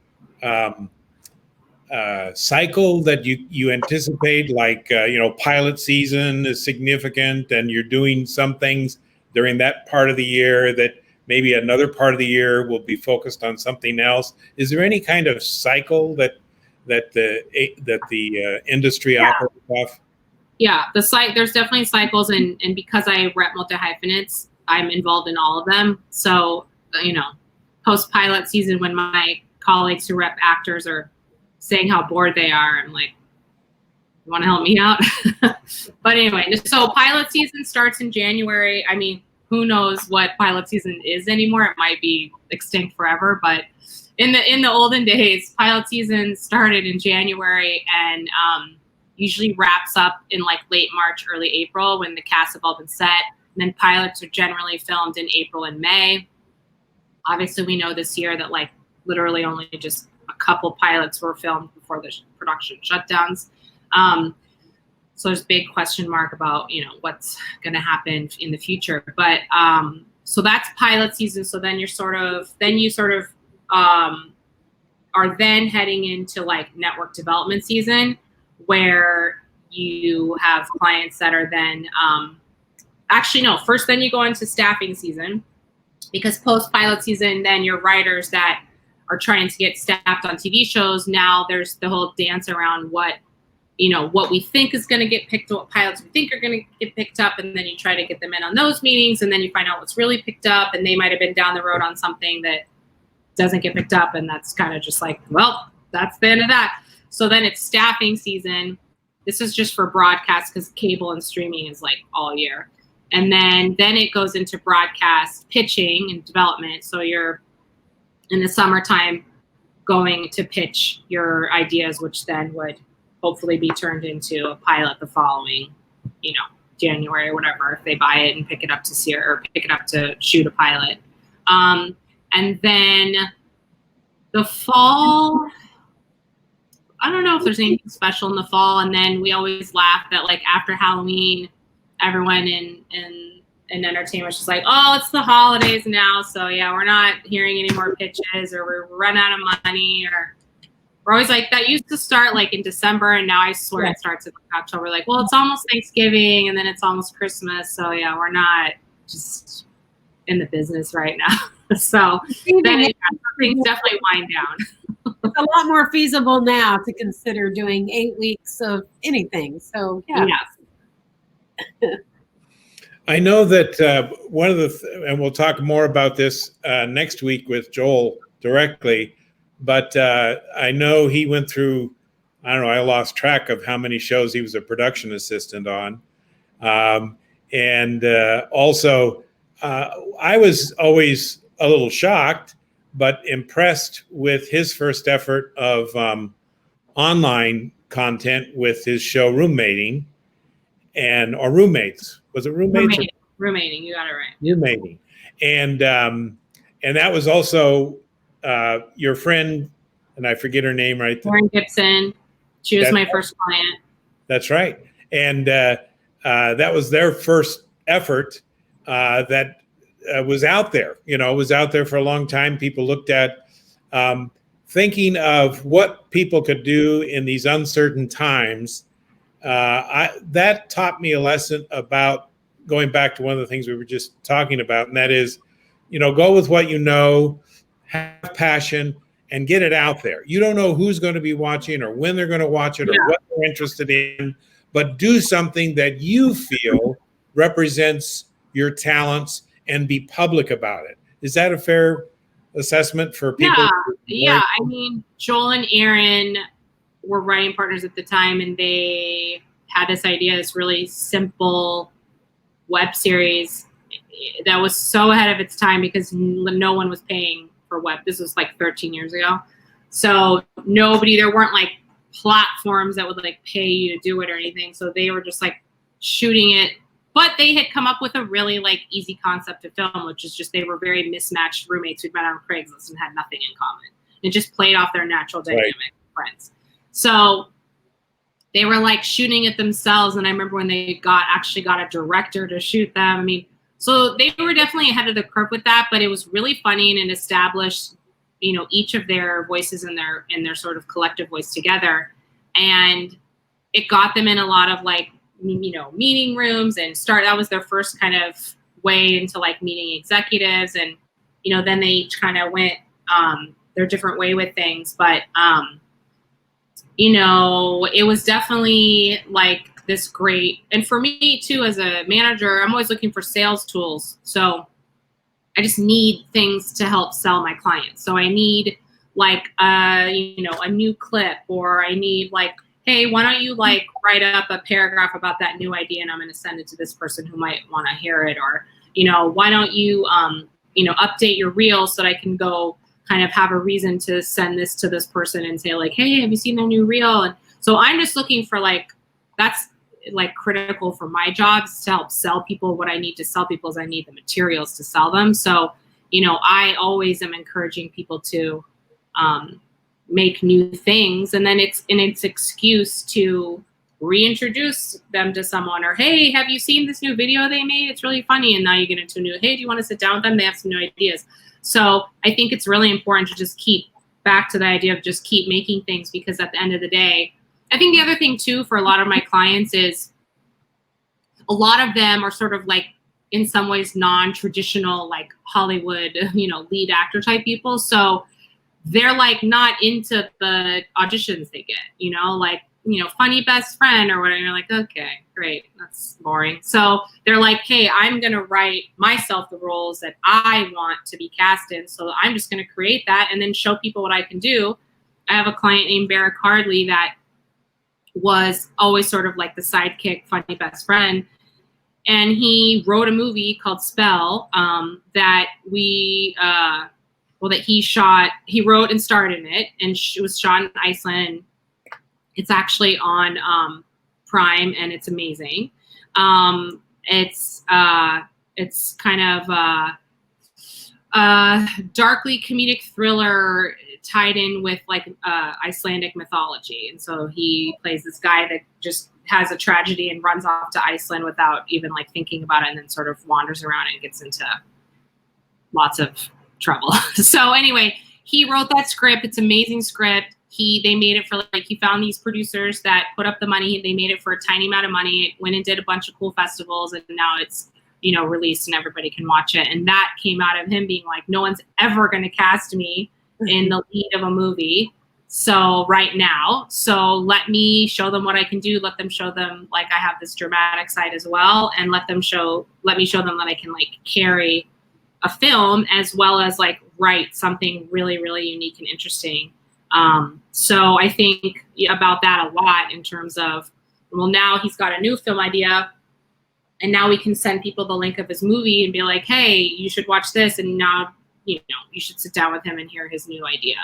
cycle that you anticipate, like, pilot season is significant and you're doing some things during that part of the year that maybe another part of the year will be focused on something else? Is there any kind of cycle that the industry operates off? Yeah, there's definitely cycles, and because I rep multi-hyphenates, I'm involved in all of them. So, post pilot season, when my colleagues who rep actors are saying how bored they are, I'm like, you want to help me out? But anyway, so pilot season starts in January. I mean, who knows what pilot season is anymore? It might be extinct forever, but in the olden days, pilot season started in January and usually wraps up in like late March, early April when the casts have all been set. And then pilots are generally filmed in April and May. Obviously, we know this year that like literally only just a couple pilots were filmed before the production shutdowns. So there's a big question mark about, what's going to happen in the future. But so that's pilot season. So then you sort of are then heading into like network development season, where you have clients that are then first then you go into staffing season, because post pilot season, then your writers that are trying to get staffed on TV shows, now there's the whole dance around what you know, what we think is going to get picked up, what pilots we think are going to get picked up, and then you try to get them in on those meetings, and then you find out what's really picked up, and they might have been down the road on something that doesn't get picked up, and that's kind of just like, well, that's the end of that. So then it's staffing season. This is just for broadcast because cable and streaming is like all year. And then it goes into broadcast pitching and development. So you're in the summertime going to pitch your ideas, which then would hopefully be turned into a pilot the following, you know, January or whatever, if they buy it and pick it up to see or pick it up to shoot a pilot. And then the fall, I don't know if there's anything special in the fall. And then we always laugh that like after Halloween, everyone in entertainment is just like, oh, it's the holidays now. So yeah, we're not hearing any more pitches, or we're run out of money, or we're always like, that used to start like in December, and now I swear it starts in October. Like, well, it's almost Thanksgiving, and then it's almost Christmas. So yeah, we're not just in the business right now. So then things definitely wind down. It's a lot more feasible now to consider doing 8 weeks of anything. So yeah. I know that one of the, and we'll talk more about this next week with Joel directly, but I know he went through, I don't know, I lost track of how many shows he was a production assistant on. And also, I was always a little shocked, but impressed with his first effort of online content with his show Roommating, or Roommates. Was it Roommates? Roommating, you got it right. Roommating. And that was also your friend, and I forget her name right there. Lauren Gibson. She was my first client. That's right. And that was their first effort that was out there. You know, was out there for a long time. People looked at thinking of what people could do in these uncertain times. That taught me a lesson about going back to one of the things we were just talking about, and that is, you know, go with what you know, have passion, and get it out there. You don't know who's going to be watching or when they're going to watch it or what they're interested in, but do something that you feel represents your talents and be public about it. Is that a fair assessment for people? Yeah. I mean, Joel and Aaron were writing partners at the time, and they had this idea, this really simple web series that was so ahead of its time because no one was paying for web. This was like 13 years ago. So there weren't like platforms that would like pay you to do it or anything. So they were just like shooting it, but they had come up with a really like easy concept to film, which is just, they were very mismatched roommates who'd met on Craigslist and had nothing in common. It just played off their natural dynamic friends. So they were like shooting it themselves. And I remember when they actually got a director to shoot them. I mean, so they were definitely ahead of the curve with that, but it was really funny, and it established, you know, each of their voices in their sort of collective voice together. And it got them in a lot of like, you know, meeting rooms, and that was their first kind of way into like meeting executives. And, you know, then they each kind of went their different way with things. But, you know, it was definitely like this great, and for me too, as a manager, I'm always looking for sales tools. So I just need things to help sell my clients. So I need like, you know, a new clip, or I need like, hey, why don't you like write up a paragraph about that new idea, and I'm going to send it to this person who might want to hear it. Or, you know, why don't you, you know, update your reel so that I can go kind of have a reason to send this to this person and say like, hey, have you seen their new reel? And so I'm just looking for like, that's like critical for my jobs to help sell people. What I need to sell people is I need the materials to sell them. So, you know, I always am encouraging people to make new things, and then it's excuse to reintroduce them to someone, or hey, have you seen this new video they made? It's really funny. And now you get into a new, hey, do you want to sit down with them? They have some new ideas. So I think it's really important to just keep back to the idea of just keep making things, because at the end of the day, I think the other thing too for a lot of my clients is a lot of them are sort of like in some ways non-traditional, like Hollywood, you know, lead actor type people. So they're like not into the auditions they get, you know, like funny best friend or whatever. You're like, okay, great, that's boring. So they're like, hey, I'm gonna write myself the roles that I want to be cast in. So I'm just gonna create that and then show people what I can do. I have a client named Barrick Hardley that was always sort of like the sidekick, funny best friend. And he wrote a movie called Spell that he wrote and starred in it, and it was shot in Iceland. It's actually on Prime, and it's amazing. It's kind of a darkly comedic thriller tied in with like Icelandic mythology. And so he plays this guy that just has a tragedy and runs off to Iceland without even like thinking about it, and then sort of wanders around and gets into lots of trouble. So anyway, he wrote that script. It's an amazing script. They made it for he found these producers that put up the money. They made it for a tiny amount of money. It went and did a bunch of cool festivals, and now it's released and everybody can watch it. And that came out of him being like, no one's ever going to cast me in the lead of a movie. So right now, let me show them what I can do. Let them show them like I have this dramatic side as well, and let me show them that I can like carry a film as well as like write something really, really unique and interesting. So I think about that a lot in terms of, well, now he's got a new film idea, and now we can send people the link of his movie and be like, hey, you should watch this, and now you should sit down with him and hear his new idea.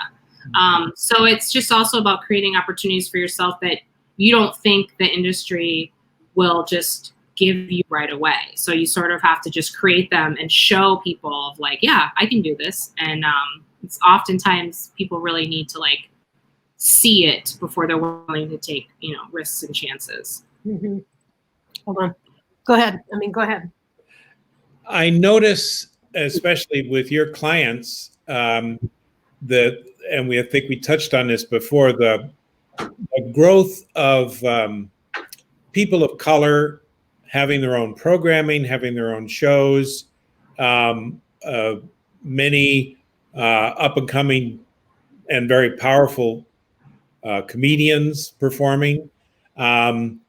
So it's just also about creating opportunities for yourself that you don't think the industry will just give you right away. So you sort of have to just create them and show people of like, yeah, I can do this. And it's oftentimes people really need to like see it before they're willing to take, risks and chances. Mm-hmm. Hold on. Go ahead. Go ahead. I notice, especially with your clients, and I think we touched on this before, the growth of people of color having their own programming, having their own shows, many up-and-coming and very powerful comedians performing. I'd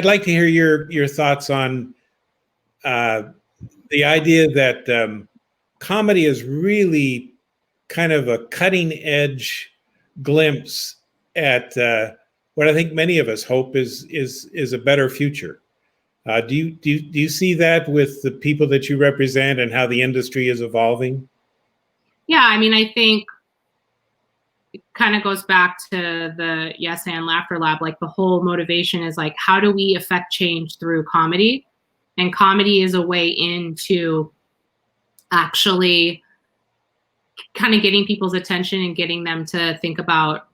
like to hear your thoughts on the idea that comedy is really kind of a cutting edge glimpse at what I think many of us hope is a better future. Do you see that with the people that you represent and how the industry is evolving? Yeah, I think it kind of goes back to the Yes and Laughter Lab. Like the whole motivation is like, how do we affect change through comedy? And comedy is a way into actually kind of getting people's attention and getting them to think about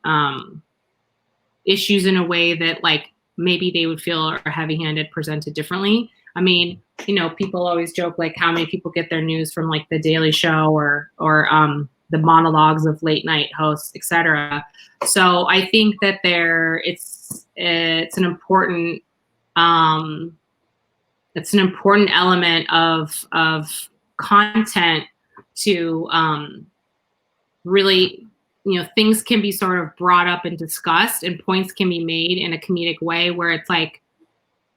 issues in a way that like maybe they would feel are heavy-handed presented differently. People always joke like how many people get their news from like the Daily Show or the monologues of late night hosts, etc. So I think that it's an important element of content to really, things can be sort of brought up and discussed, and points can be made in a comedic way where it's like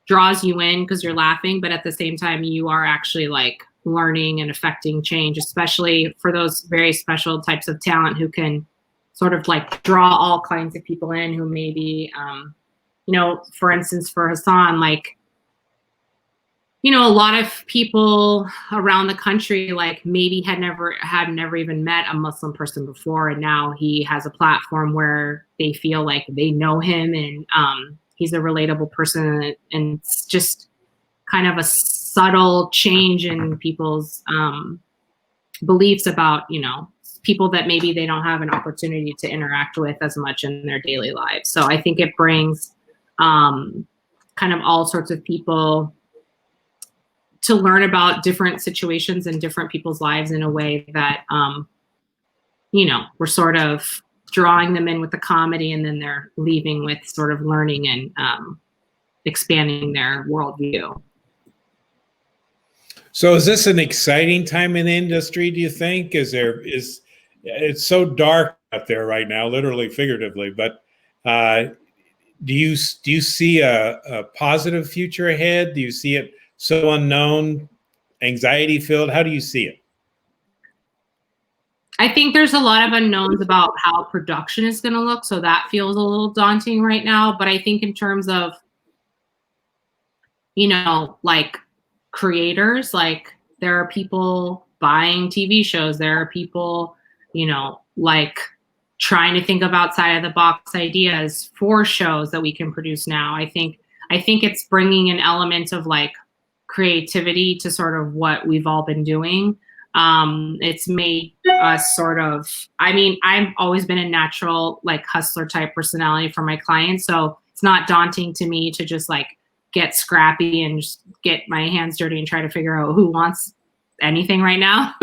draws you in because you're laughing, but at the same time you are actually like learning and affecting change, especially for those very special types of talent who can sort of like draw all kinds of people in who maybe, for instance, for Hassan, like, a lot of people around the country like maybe had never even met a Muslim person before, and now he has a platform where they feel like they know him, and he's a relatable person, and it's just kind of a subtle change in people's beliefs about people that maybe they don't have an opportunity to interact with as much in their daily lives. So I think it brings kind of all sorts of people to learn about different situations and different people's lives in a way that, we're sort of drawing them in with the comedy, and then they're leaving with sort of learning and expanding their worldview. So is this an exciting time in the industry, do you think? It's so dark out there right now, literally, figuratively, but Do you see a positive future ahead? Do you see it so unknown, anxiety filled? How do you see it? I think there's a lot of unknowns about how production is going to look, so that feels a little daunting right now. But I think in terms of, like creators, like there are people buying TV shows, there are people, like trying to think of outside of the box ideas for shows that we can produce now. I think it's bringing an element of like creativity to sort of what we've all been doing. It's made us sort of, I've always been a natural like hustler type personality for my clients. So it's not daunting to me to just like get scrappy and just get my hands dirty and try to figure out who wants anything right now.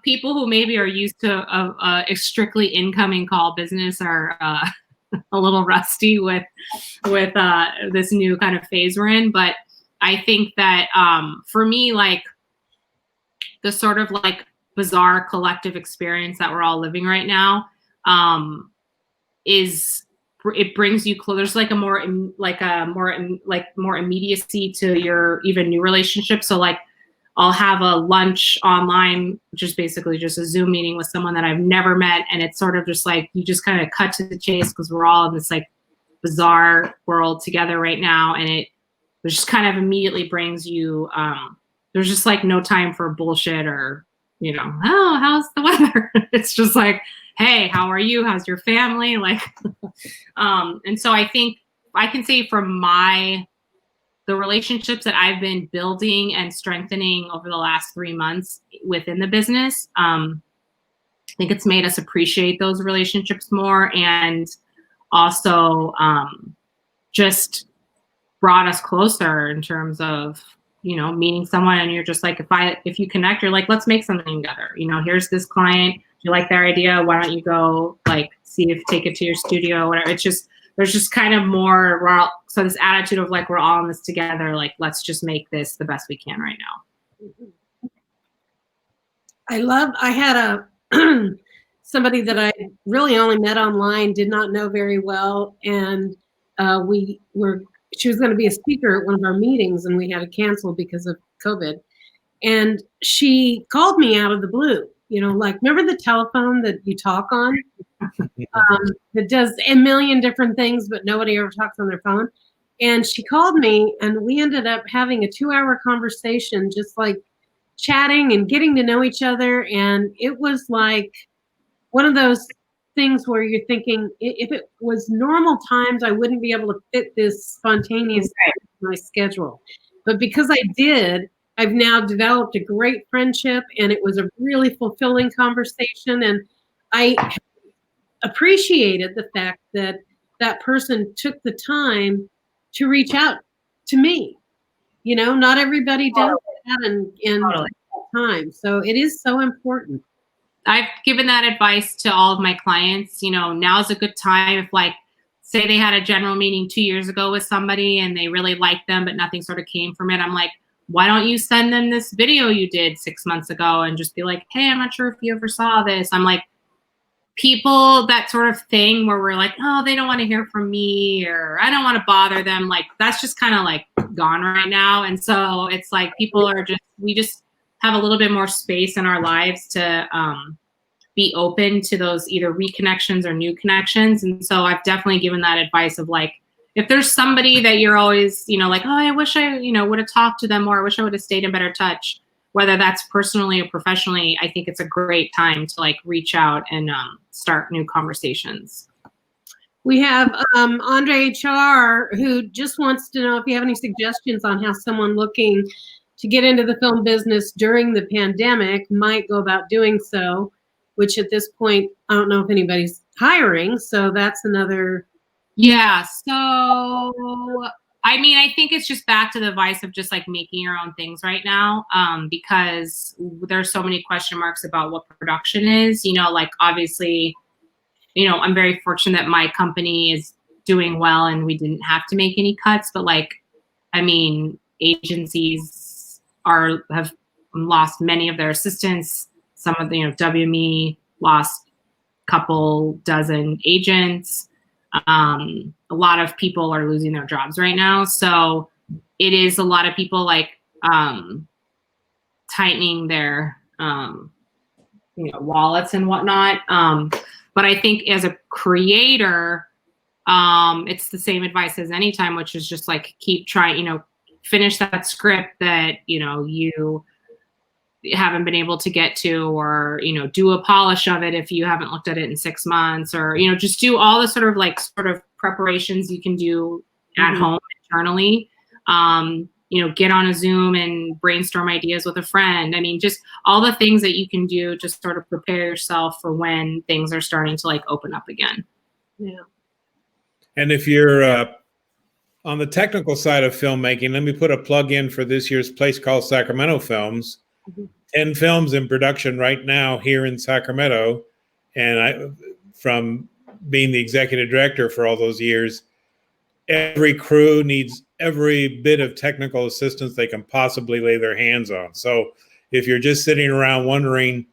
People who maybe are used to a strictly incoming call business are a little rusty with this new kind of phase we're in. But I think that for me, like the sort of like bizarre collective experience that we're all living right now it brings you close. There's like more immediacy to your even new relationship. So like I'll have a lunch online, which is basically just a Zoom meeting with someone that I've never met. And it's sort of just like, you just kind of cut to the chase because we're all in this like bizarre world together right now. And it just kind of immediately brings you, there's just like no time for bullshit or, oh, how's the weather? It's just like, hey, how are you? How's your family? Like, and so I think I can say from the relationships that I've been building and strengthening over the last 3 months within the business, I think it's made us appreciate those relationships more, and also just brought us closer in terms of, meeting someone and you're just like, if you connect, you're like, let's make something together. Here's this client. You like their idea? Why don't you go like take it to your studio, whatever. It's just, there's just kind of more, so this attitude of like, we're all in this together. Like, let's just make this the best we can right now. I had somebody that I really only met online, did not know very well. And she was going to be a speaker at one of our meetings and we had to cancel because of COVID. And she called me out of the blue, like, remember the telephone that you talk on? That does a million different things, but nobody ever talks on their phone. And she called me and we ended up having a 2-hour conversation, just like chatting and getting to know each other. And it was like one of those things where you're thinking, if it was normal times, I wouldn't be able to fit this spontaneous in my schedule. But because I did, I've now developed a great friendship, and it was a really fulfilling conversation. And I appreciated the fact that that person took the time to reach out to me. Not everybody does that in time. So it is so important. I've given that advice to all of my clients. Now's a good time. If like, say they had a general meeting 2 years ago with somebody and they really liked them, but nothing sort of came from it. I'm like, why don't you send them this video you did 6 months ago and just be like, hey, I'm not sure if you ever saw this. I'm like, people, that sort of thing where we're like, oh, they don't want to hear from me or I don't want to bother them. Like, that's just kind of like gone right now. And so it's like people are we just have a little bit more space in our lives to be open to those either reconnections or new connections. And so I've definitely given that advice of like, if there's somebody that you're always, like, oh, I wish I, would have talked to them more. I wish I would have stayed in better touch, whether that's personally or professionally, I think it's a great time to like reach out and start new conversations. We have Andre HR, who just wants to know if you have any suggestions on how someone looking to get into the film business during the pandemic might go about doing so, which at this point, I don't know if anybody's hiring. So that's another. Yeah. So, I think it's just back to the advice of just like making your own things right now, because there's so many question marks about what production is, like obviously, I'm very fortunate that my company is doing well and we didn't have to make any cuts, but like, agencies have lost many of their assistants. Some of the, WME lost a couple dozen agents. A lot of people are losing their jobs right now. So it is a lot of people like tightening their wallets and whatnot. But I think as a creator, it's the same advice as any time, which is just like keep trying, finish that script that, you haven't been able to get to, or, do a polish of it if you haven't looked at it in 6 months, or, just do all the sort of preparations you can do at home internally. Get on a Zoom and brainstorm ideas with a friend. I mean, just all the things that you can do, just sort of prepare yourself for when things are starting to like open up again. Yeah. And if you're on the technical side of filmmaking, let me put a plug in for this year's Place Called Sacramento Films. 10 films in production right now here in Sacramento. And from being the executive director for all those years, every crew needs every bit of technical assistance they can possibly lay their hands on. So if you're just sitting around wondering,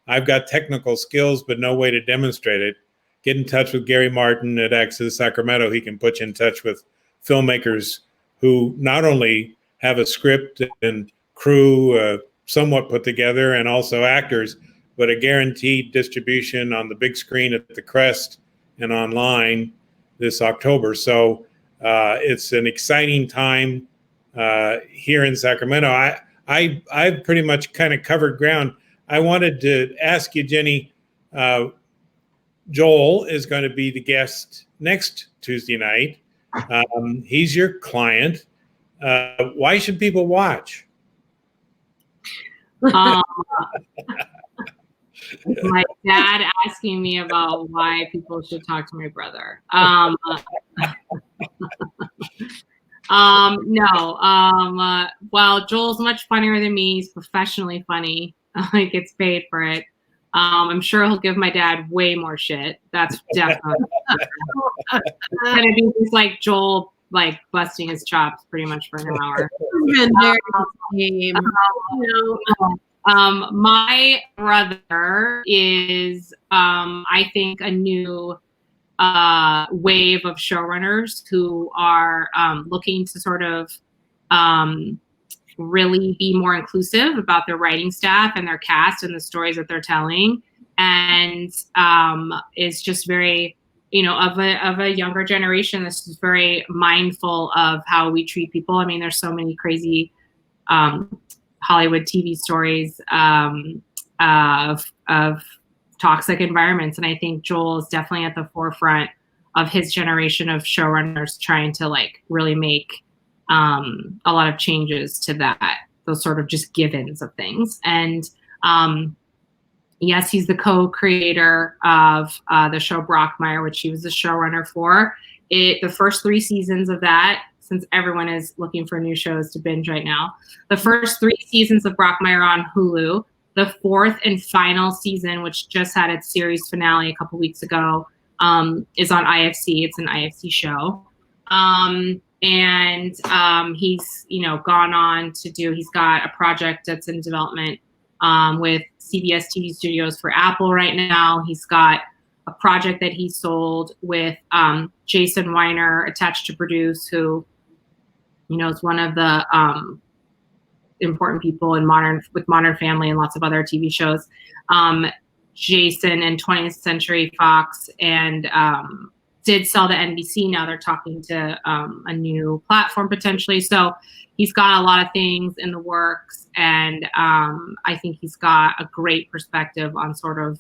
I've got technical skills but no way to demonstrate it, get in touch with Gary Martin at Access Sacramento. He can put you in touch with filmmakers who not only have a script and crew somewhat put together, and also actors, but a guaranteed distribution on the big screen at the Crest and online this October. So it's an exciting time here in Sacramento. I've pretty much kind of covered ground. I wanted to ask you, Jenny, Joel is going to be the guest next Tuesday night. He's your client. Why should people watch? My dad asking me about why people should talk to my brother. No. Well, Joel's much funnier than me. He's professionally funny. He gets paid for it. I'm sure he'll give my dad way more shit. That's definitely gonna be just like Joel, like busting his chops pretty much for an hour. My brother is, I think, a new wave of showrunners who are looking to sort of really be more inclusive about their writing staff and their cast and the stories that they're telling, and is just very, of a younger generation. This is very mindful of how we treat people. I mean, there's so many crazy Hollywood TV stories of toxic environments, and I think Joel is definitely at the forefront of his generation of showrunners trying to like really make a lot of changes to those sort of just givens of things. And yes, he's the co-creator of the show Brockmire, which he was the showrunner for. The first 3 seasons of that, since everyone is looking for new shows to binge right now, the first 3 seasons of Brockmire on Hulu. The 4th and final season, which just had its series finale a couple weeks ago, is on IFC. It's an IFC show. And he's, gone on to he's got a project that's in development with CBS TV Studios for Apple right now. He's got a project that he sold with Jason Weiner attached to produce, who, is one of the important people in Modern Family and lots of other TV shows. Jason and 20th Century Fox, and did sell to NBC. Now they're talking to a new platform potentially. So he's got a lot of things in the works, and I think he's got a great perspective on sort of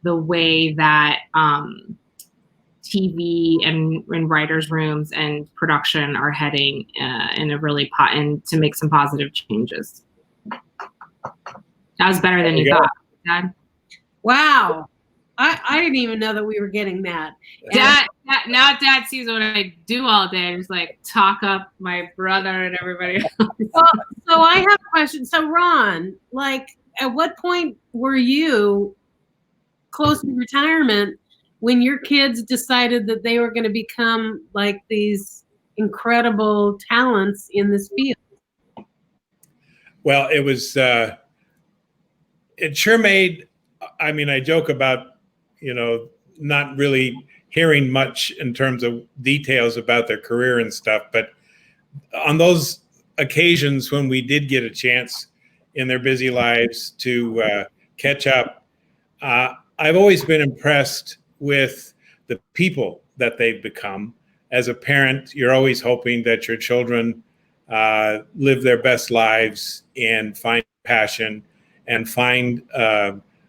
the way that TV and writers' rooms and production are heading in a really and to make some positive changes. That was better than you thought, Dad. Wow. I didn't even know that we were getting that. Now Dad sees what I do all day. Just like talk up my brother and everybody else. So I have a question. So Ron, like, at what point were you close to retirement when your kids decided that they were going to become like these incredible talents in this field? Well, it was, it sure made, I mean, I joke about, not really hearing much in terms of details about their career and stuff. But on those occasions when we did get a chance in their busy lives to catch up, I've always been impressed with the people that they've become. As a parent, you're always hoping that your children live their best lives and find passion and find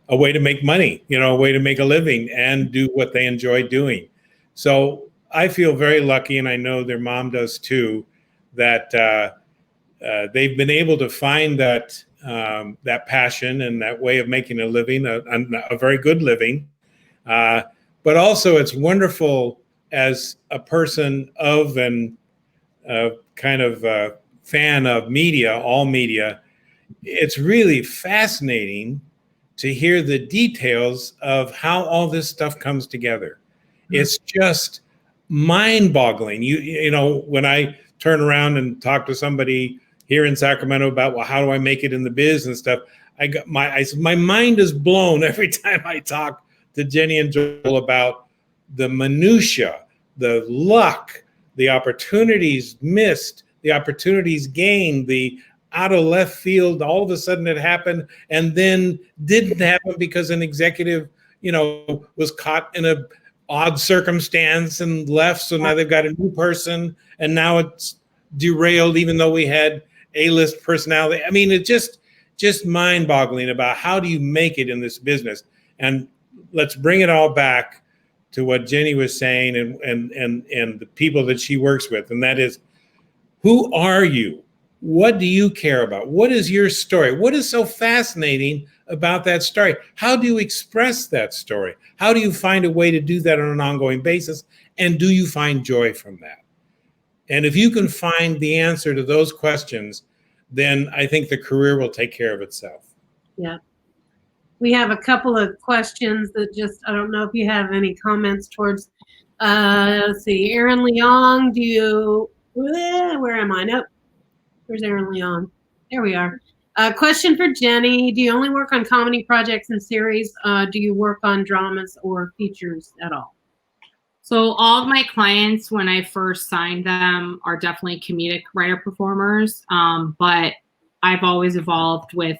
a way to make money, a way to make a living and do what they enjoy doing. So I feel very lucky, and I know their mom does too, that they've been able to find that passion and that way of making a living, a very good living. But also it's wonderful as a person of and kind of fan of media, all media. It's really fascinating to hear the details of how all this stuff comes together. It's just mind-boggling. You know, when I turn around and talk to somebody here in Sacramento about, well, how do I make it in the biz and stuff, my mind is blown every time I talk to Jenny and Joel about the minutia, the luck, the opportunities missed, the opportunities gained, the out of left field, all of a sudden it happened and then didn't happen because an executive, was caught in a odd circumstance and left. So now they've got a new person and now it's derailed, even though we had A-list personality. I mean, it's just mind-boggling about how do you make it in this business. And let's bring it all back to what Jenny was saying and the people that she works with. And that is, who are you? What do you care about? What is your story? What is so fascinating about that story? How do you express that story? How do you find a way to do that on an ongoing basis? And do you find joy from that? And if you can find the answer to those questions, then I think the career will take care of itself. Yeah. We have a couple of questions that I don't know if you have any comments towards, let's see, Aaron Leong, where am I? Nope. Where's Aaron Leong? There we are. Question for Jenny. Do you only work on comedy projects and series? Do you work on dramas or features at all? So all of my clients, when I first signed them, are definitely comedic writer performers. But I've always evolved with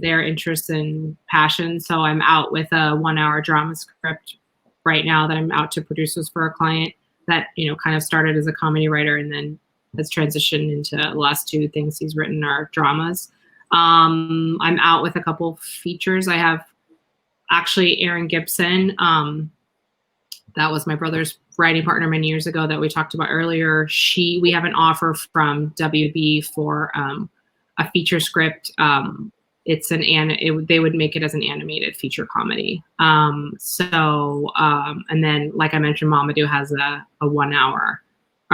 their interests and passions. So I'm out with a 1-hour drama script right now that I'm out to producers for a client that, kind of started as a comedy writer and then has transitioned into the last 2 things he's written are dramas. I'm out with a couple features. I have actually Erin Gibson. That was my brother's writing partner many years ago that we talked about earlier. We have an offer from WB for a feature script. They would make it as an animated feature comedy. And then, like I mentioned, Mamadou has a 1-hour.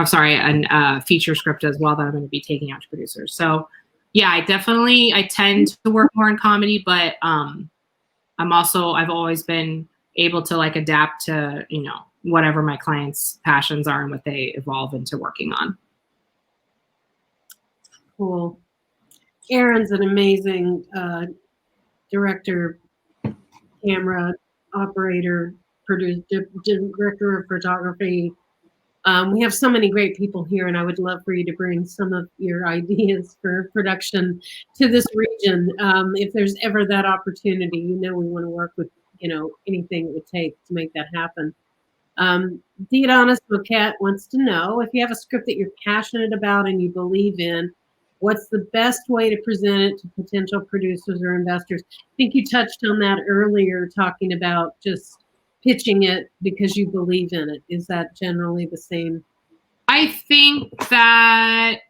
A feature script as well that I'm going to be taking out to producers. So, yeah, I tend to work more in comedy, but I've always been able to adapt to, whatever my clients' passions are and what they evolve into working on. Cool. Aaron's an amazing director, camera operator, producer, director of photography. We have so many great people here, and I would love for you to bring some of your ideas for production to this region. If there's ever that opportunity, we want to work with, anything it would take to make that happen. Diodonis Moquette wants to know, if you have a script that you're passionate about and you believe in, what's the best way to present it to potential producers or investors? I think you touched on that earlier, talking about just pitching it because you believe in it. Is that generally the same? I think that,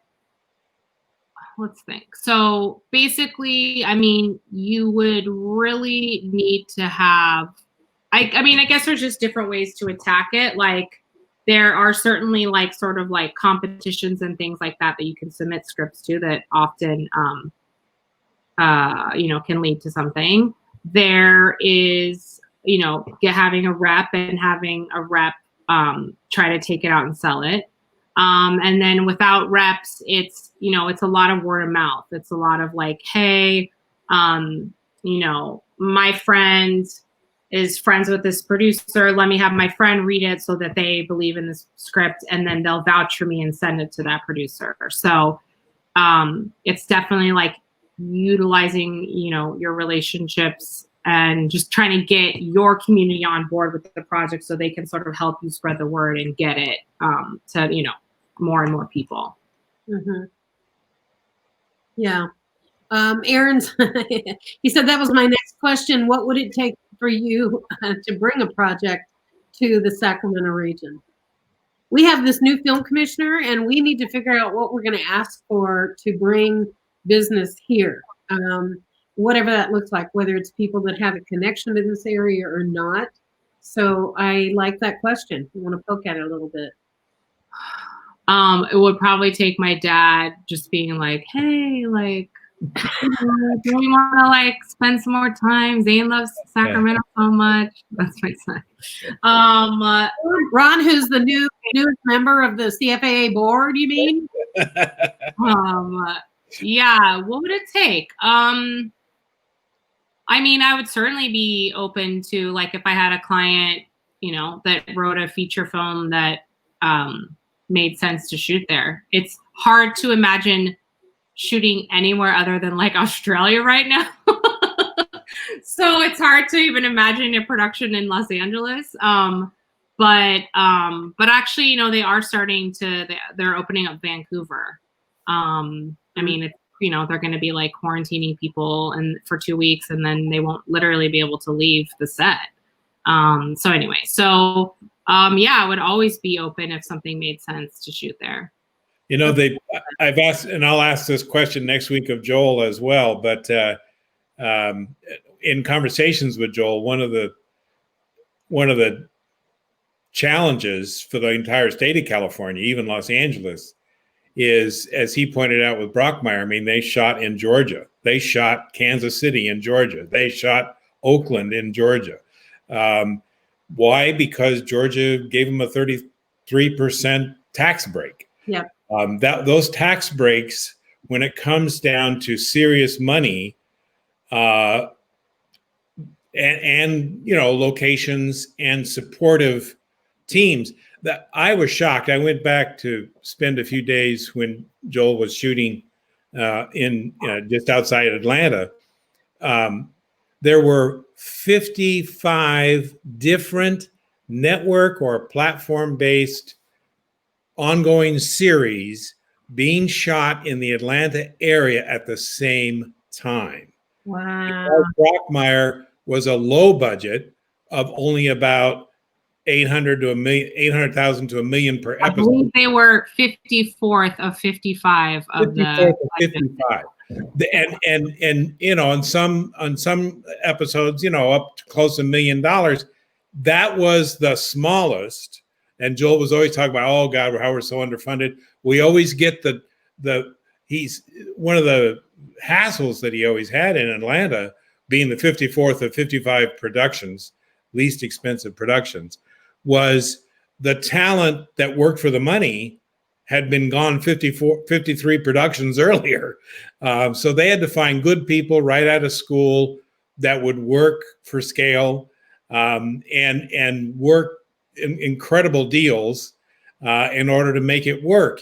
let's think. So basically, you would really need to have, I guess there's just different ways to attack it. There are certainly competitions and things like that you can submit scripts to that often, can lead to something. There is, having a rep and having a rep try to take it out and sell it. And then without reps, it's a lot of word of mouth. It's a lot of hey, my friend is friends with this producer. Let me have my friend read it so that they believe in this script, and then they'll vouch for me and send it to that producer. So it's definitely like utilizing, your relationships and just trying to get your community on board with the project so they can sort of help you spread the word and get it to, more and more people. Mm-hmm. Yeah. Aaron's, he said that was my next question. What would it take for you to bring a project to the Sacramento region? We have this new film commissioner, and we need to figure out what we're going to ask for to bring business here. Whatever that looks like, whether it's people that have a connection to this area or not. So I like that question. I want to poke at it a little bit. It would probably take my dad just being like, hey, like, do we want to like spend some more time? Zane loves Sacramento so much. That's my son. Ron, who's the newest member of the CFAA board, you mean? Yeah, what would it take? I mean, I would certainly be open to, like, if I had a client, that wrote a feature film that made sense to shoot there. It's hard to imagine shooting anywhere other than like Australia right now. So it's hard to even imagine a production in Los Angeles. But actually, they are starting to, they're opening up Vancouver. I mean, it's, they're going to be like quarantining people for 2 weeks, and then they won't literally be able to leave the set. So anyway, yeah, I would always be open if something made sense to shoot there. I've asked, and I'll ask this question next week of Joel as well, but in conversations with Joel, one of the challenges for the entire state of California, even Los Angeles, is, as he pointed out with Brockmeyer, I mean, they shot in Georgia. They shot Kansas City in Georgia. They shot Oakland in Georgia. Why? Because Georgia gave them a 33% tax break. Yeah. Those tax breaks, when it comes down to serious money, and locations and supportive teams, that I was shocked. I went back to spend a few days when Joel was shooting in just outside Atlanta. There were 55 different network or platform-based ongoing series being shot in the Atlanta area at the same time. Wow. Brockmeyer was a low budget of only about 800,000 to $1 million per episode. I believe they were 54th of 55 of 54th of 55. And on some episodes, up to close to $1 million. That was the smallest. And Joel was always talking about, oh God, how we're so underfunded. We always get he's one of the hassles that he always had in Atlanta, being the 54th of 55 productions, least expensive productions, was the talent that worked for the money had been gone 53 productions earlier. So they had to find good people right out of school that would work for scale and work incredible deals in order to make it work.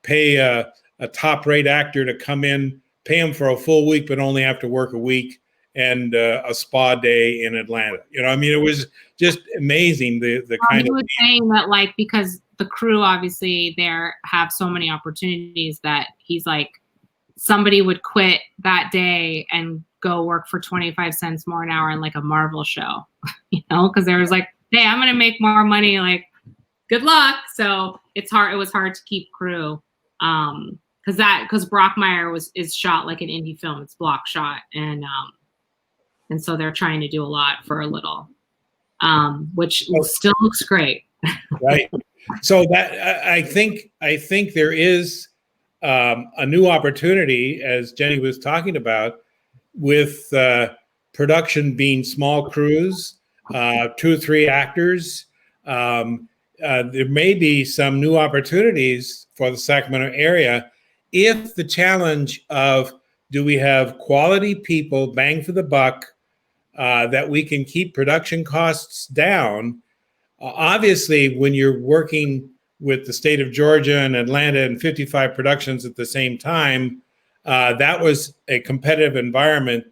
Pay a top-rate actor to come in, pay him for a full week, but only have to work a week, and a spa day in Atlanta. I mean, it was just amazing. The kind he of was saying that, like, because the crew obviously there have so many opportunities, that he's like, somebody would quit that day and go work for 25 cents more an hour in like a Marvel show, because there was like, hey, I'm gonna make more money, like, good luck. So it's hard. It was hard to keep crew, because Brockmeyer is shot like an indie film. It's block shot, and so they're trying to do a lot for a little, which still looks great. Right. So that I think there is a new opportunity, as Jenny was talking about, with production being small crews, 2 or 3 actors. There may be some new opportunities for the Sacramento area if the challenge of, do we have quality people, bang for the buck, that we can keep production costs down. Obviously, when you're working with the state of Georgia and Atlanta and 55 productions at the same time, that was a competitive environment,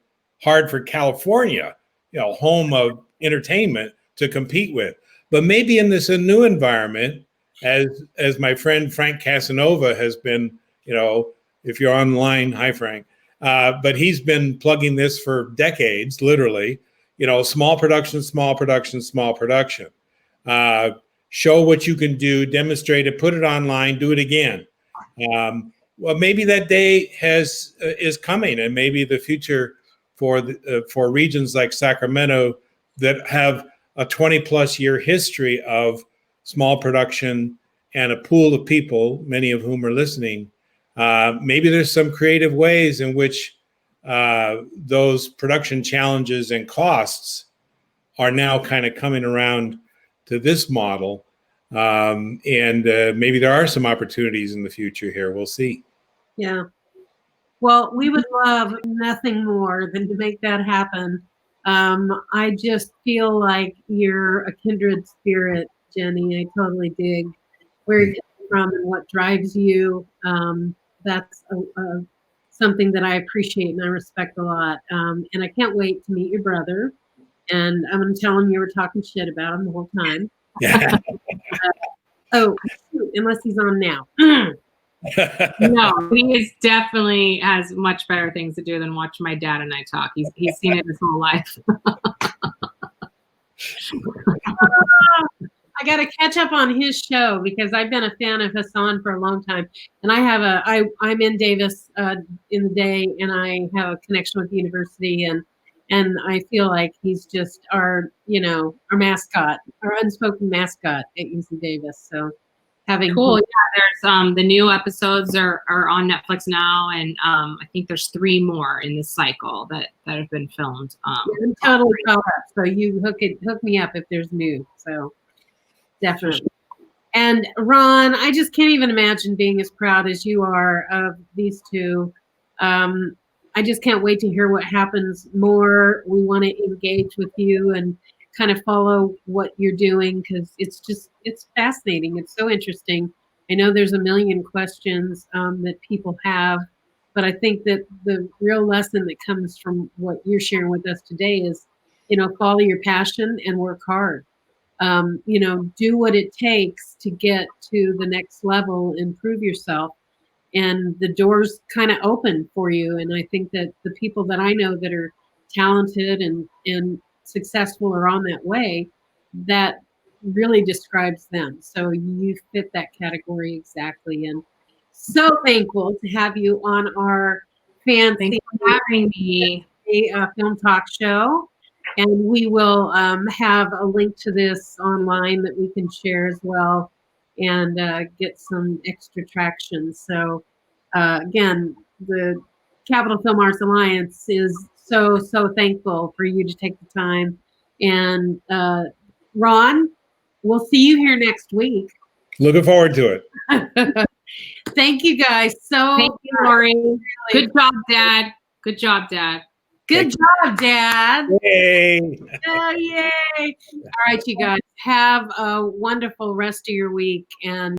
hard for California, home of entertainment, to compete with. But maybe in this new environment, as my friend Frank Casanova has been, if you're online, hi Frank, but he's been plugging this for decades, literally, small production, small production, small production. Show what you can do, demonstrate it, put it online, do it again. Well, maybe that day is coming, and maybe the future for regions like Sacramento that have a 20+ year history of small production and a pool of people, many of whom are listening. Maybe there's some creative ways in which those production challenges and costs are now kind of coming around to this model. And maybe there are some opportunities in the future here. We'll see. Yeah. Well, we would love nothing more than to make that happen. I just feel like you're a kindred spirit, Jenny. I totally dig where you're coming from and what drives you. That's something that I appreciate and I respect a lot. And I can't wait to meet your brother. And I'm going to tell him you were talking shit about him the whole time. Yeah. Oh, shoot, unless he's on now. No, he is definitely has much better things to do than watch my dad and I talk. He's seen it his whole life. I got to catch up on his show because I've been a fan of Hassan for a long time, and I'm in Davis in the day, and I have a connection with the university, and I feel like he's just our mascot, our unspoken mascot at UC Davis. So having cool. Yeah, there's the new episodes are on Netflix now, and I think there's 3 more in this cycle that have been filmed. I'm totally caught up. So you hook me up if there's new. So definitely. And Ron, I just can't even imagine being as proud as you are of these two. I just can't wait to hear what happens more. We want to engage with you and kind of follow what you're doing because it's fascinating. It's so interesting. I know there's a million questions that people have, but I think that the real lesson that comes from what you're sharing with us today is, follow your passion and work hard. Do what it takes to get to the next level, improve yourself, and the doors kind of open for you. And I think that the people that I know that are talented and successful or on that way, that really describes them. So you fit that category exactly. And so thankful to have you on our fancy having me film talk show. And we will have a link to this online that we can share as well and get some extra traction. So again, the Capital Film Arts Alliance is so thankful for you to take the time. And Ron, we'll see you here next week. Looking forward to it. Thank you guys Thank you, Lori. Really. Good job, Dad. Good job, Dad. Good job, Dad. Yay. Oh, yay. All right, you guys. Have a wonderful rest of your week. And